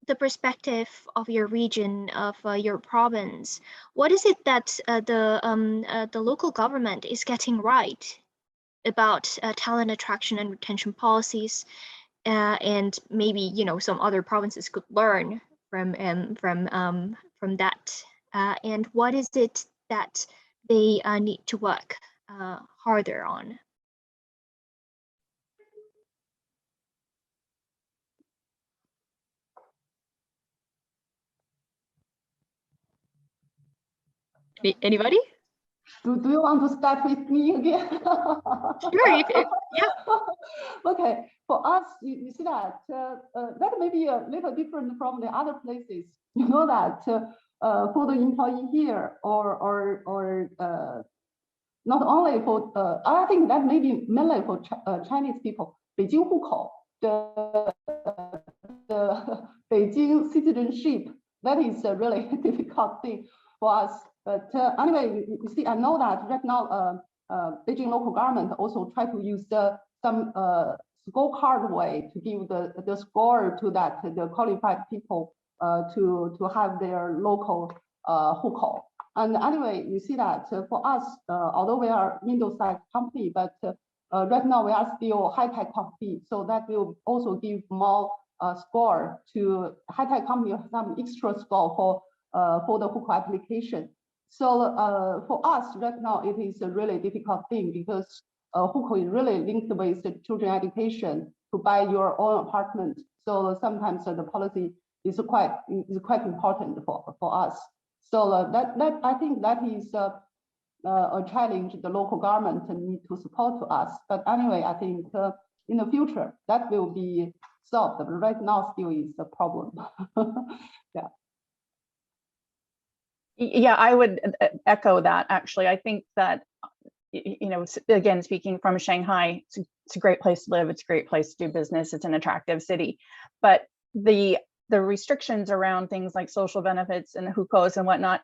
the perspective of your region, of your province, what is it that the local government is getting right about talent attraction and retention policies, and maybe some other provinces could learn from that, and what is it that they need to work harder on? Anybody? Do you want to start with me again? Sure, yeah. Okay, for us, you see that that may be a little different from the other places. You know that for the employee here, or not only for, I think that may be mainly for Chinese people, 北京户口, the Beijing citizenship, that is a really difficult thing for us. But anyway, you see, I know that right now, Beijing local government also try to use some scorecard way to give the score to the qualified people to have their local hukou. And anyway, you see that for us, although we are middle-sized company, but right now we are still high-tech company, so that will also give more score to high-tech company have some extra score for the hukou application. So for us right now, it is a really difficult thing because hukou is really linked with children education to buy your own apartment. So sometimes the policy is quite important for us. So that I think that is a challenge the local government need to support to us. But anyway, I think in the future that will be solved. But right now still is a problem. Yeah. Yeah, I would echo that. Actually, I think that, you know, again, speaking from Shanghai, it's a great place to live. It's a great place to do business. It's an attractive city, but the restrictions around things like social benefits and hukou and whatnot,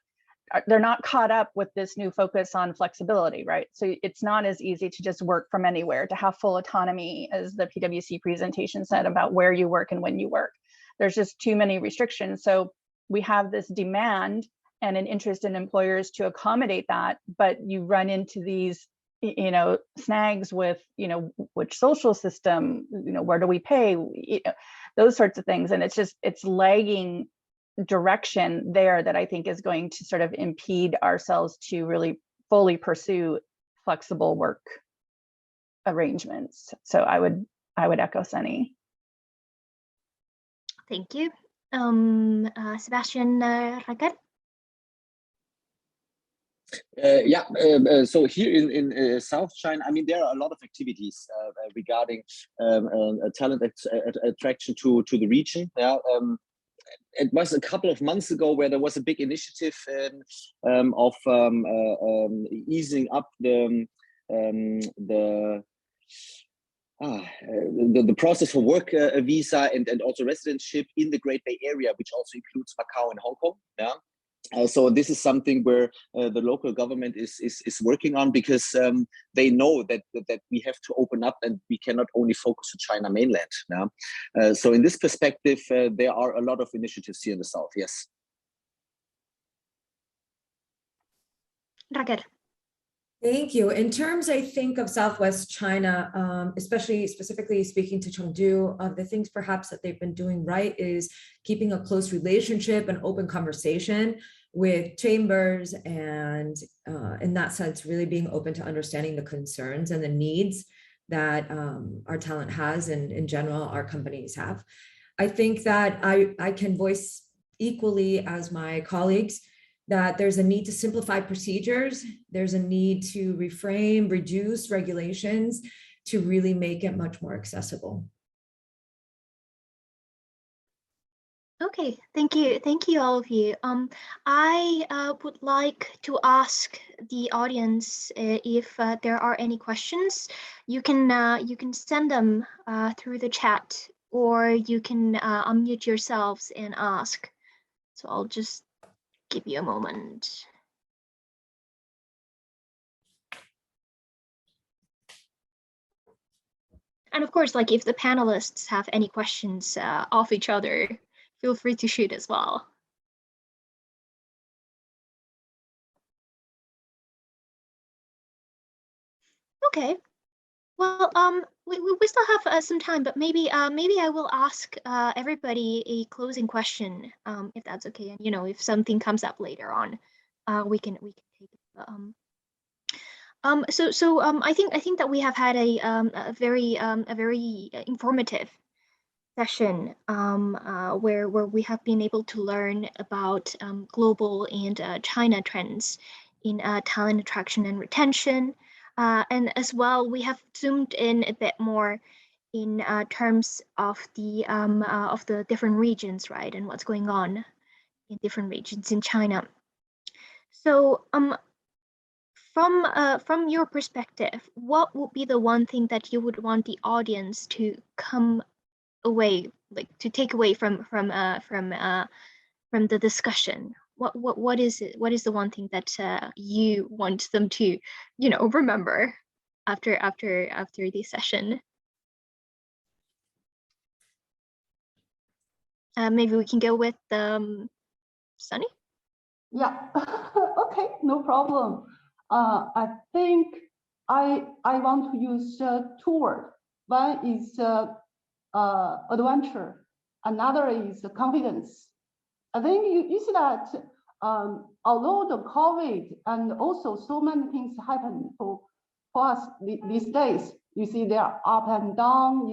they're not caught up with this new focus on flexibility, right? So it's not as easy to just work from anywhere, to have full autonomy, as the PwC presentation said, about where you work and when you work. There's just too many restrictions. So we have this demand and an interest in employers to accommodate that, but you run into these, you know, snags with, you know, which social system, you know, where do we pay, you know, those sorts of things. And it's lagging direction there that I think is going to sort of impede ourselves to really fully pursue flexible work arrangements. So I would echo Sunny. Thank you. Sebastian Raquel? So here in South China, I mean, there are a lot of activities regarding talent attraction to the region. Yeah, it was a couple of months ago where there was a big initiative of easing up the process for work visa and also residentship in the Great Bay Area, which also includes Macau and Hong Kong. Yeah. So this is something where the local government is working on, because they know that we have to open up and we cannot only focus on China mainland. Yeah? So in this perspective, there are a lot of initiatives here in the South. Yes. Raquel. Thank you. In terms, I think, of Southwest China, specifically speaking to Chengdu, the things perhaps that they've been doing right is keeping a close relationship and open conversation with chambers, and in that sense, really being open to understanding the concerns and the needs that our talent has, and in general, our companies have. I think that I can voice equally as my colleagues that there's a need to simplify procedures. There's a need to reframe, reduce regulations to really make it much more accessible. Okay, thank you all of you. I would like to ask the audience if there are any questions. You can send them through the chat, or you can unmute yourselves and ask. So I'll just give you a moment. And of course, like, if the panelists have any questions of each other, feel free to shoot as well. Okay. Well, we still have some time, but maybe I will ask everybody a closing question, if that's okay. And, you know, if something comes up later on, we can take it. I think that we have had a very informative session where we have been able to learn about global and China trends in talent attraction and retention. And as well, we have zoomed in a bit more in terms of the different regions, right, and what's going on in different regions in China. So from your perspective, what would be the one thing that you would want the audience to come away, like, to take away from the discussion? What is it? What is the one thing that you want them to, you know, remember after the session? Maybe we can go with Sunny. Yeah. Okay, no problem. I think I want to use two words. One is adventure, another is confidence. I think you see that although the COVID and also so many things happen for us these days, you see they are up and down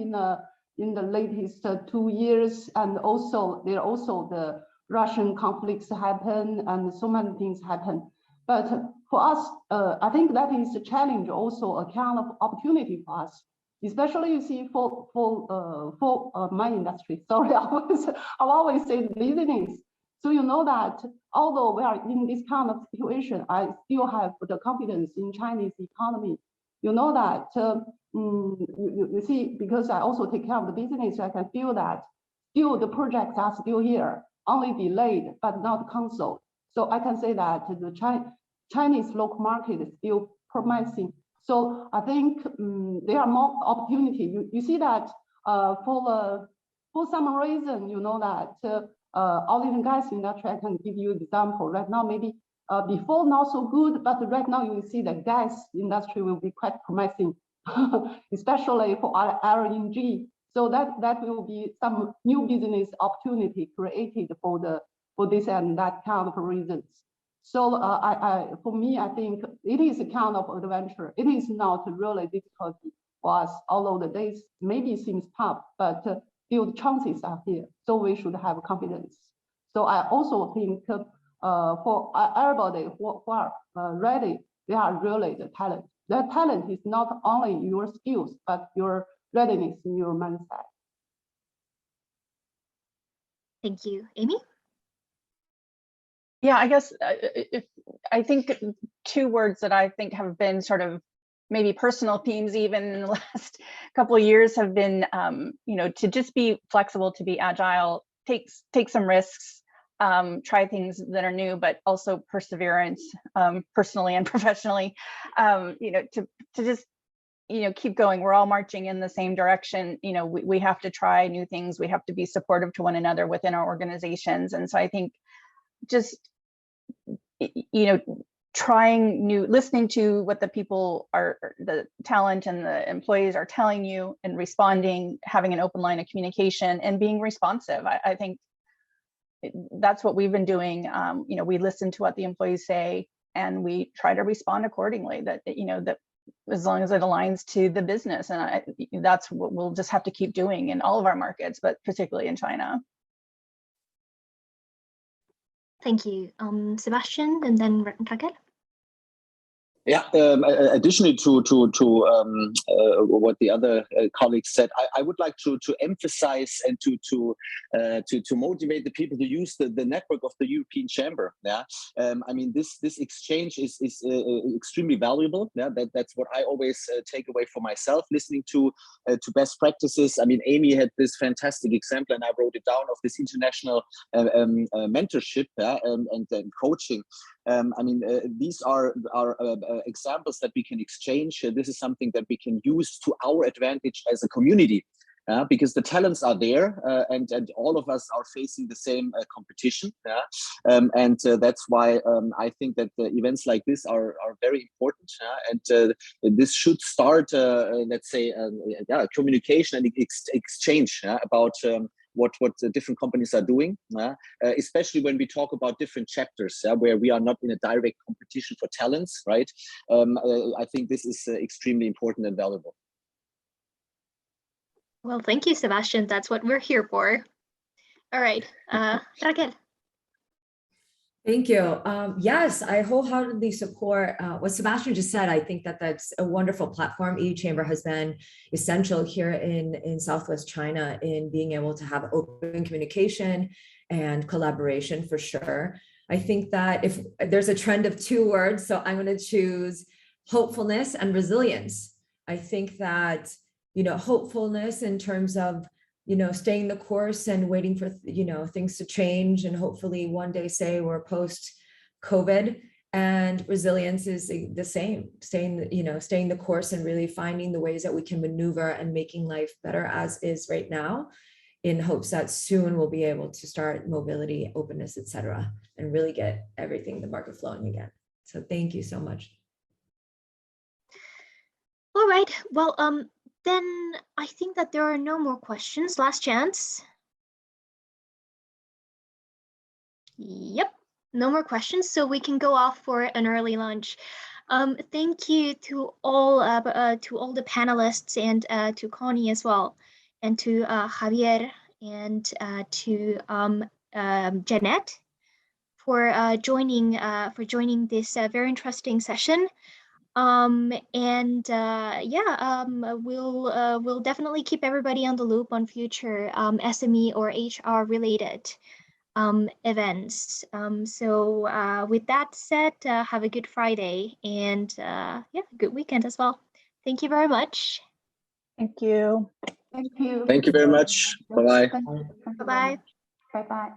in the latest 2 years, and also there are also the Russian conflicts happen and so many things happen. But for us, I think that is a challenge, also a kind of opportunity for us, especially you see for my industry. Sorry, I always say business. So you know that although we are in this kind of situation, I still have the confidence in Chinese economy. You know that you see, because I also take care of the business, I can feel that still the projects are still here, only delayed but not canceled. So I can say that the Chinese local market is still promising. So I think there are more opportunity. You see that for some reason, you know that oil and gas industry, I can give you an example. Right now, maybe before not so good, but right now you will see the gas industry will be quite promising, especially for LNG. So that will be some new business opportunity created for this and that kind of reasons. So for me, I think it is a kind of adventure. It is not really difficult for us, although the days maybe seems tough, but still the chances are here. So we should have confidence. So I also think for everybody who are ready, they are really the talent. The talent is not only your skills, but your readiness in your mindset. Thank you. Amy? Yeah, I guess I think 2 words that I think have been sort of maybe personal themes even in the last couple of years have been, you know, to just be flexible, to be agile, take some risks, try things that are new, but also perseverance, personally and professionally, you know, to just, you know, keep going. We're all marching in the same direction. You know, we have to try new things. We have to be supportive to one another within our organizations. And so I think just, you know, trying new, listening to what the people are, the talent and the employees are telling you and responding, having an open line of communication and being responsive. I think that's what we've been doing. You know, we listen to what the employees say and we try to respond accordingly, that, you know, that as long as it aligns to the business. And that's what we'll just have to keep doing in all of our markets, but particularly in China. Thank you. Sebastian, and then Raquel. Yeah, additionally to what the other colleagues said, I would like to emphasize and to motivate the people to use the network of the European Chamber. Yeah, I mean this exchange is extremely valuable. Yeah, that's what I always take away for myself. Listening to best practices. I mean, Amy had this fantastic example, and I wrote it down, of this international mentorship, yeah, and coaching. I mean, these are examples that we can exchange. This is something that we can use to our advantage as a community, because the talents are there, and all of us are facing the same competition. And that's why I think that events like this are very important. And this should start, let's say, communication and exchange about what the different companies are doing, especially when we talk about different chapters, where we are not in a direct competition for talents, right? I think this is extremely important and valuable. Well, thank you, Sebastian. That's what we're here for. All right, Raquel. Thank you. Yes, I wholeheartedly support what Sebastian just said. I think that that's a wonderful platform. EU Chamber has been essential here in Southwest China in being able to have open communication and collaboration for sure. I think that if there's a trend of 2 words, so I'm going to choose hopefulness and resilience. I think that, you know, hopefulness in terms of, you know, staying the course and waiting for, you know, things to change and hopefully one day say we're post-COVID, and resilience is the same, staying the course and really finding the ways that we can maneuver and making life better as is right now, in hopes that soon we'll be able to start mobility, openness, etc., and really get everything, the market flowing again. So thank you so much. All right, well, then I think that there are no more questions. Last chance. Yep, no more questions, so we can go off for an early lunch. Thank you to all the panelists and to Connie as well, and to Javier and to Jeanette for joining this very interesting session. We'll definitely keep everybody on the loop on future SME or HR related events. With that said, have a good Friday and good weekend as well. Thank you very much. Thank you. Thank you. Thank you very much. Bye-bye. Bye-bye. Bye-bye.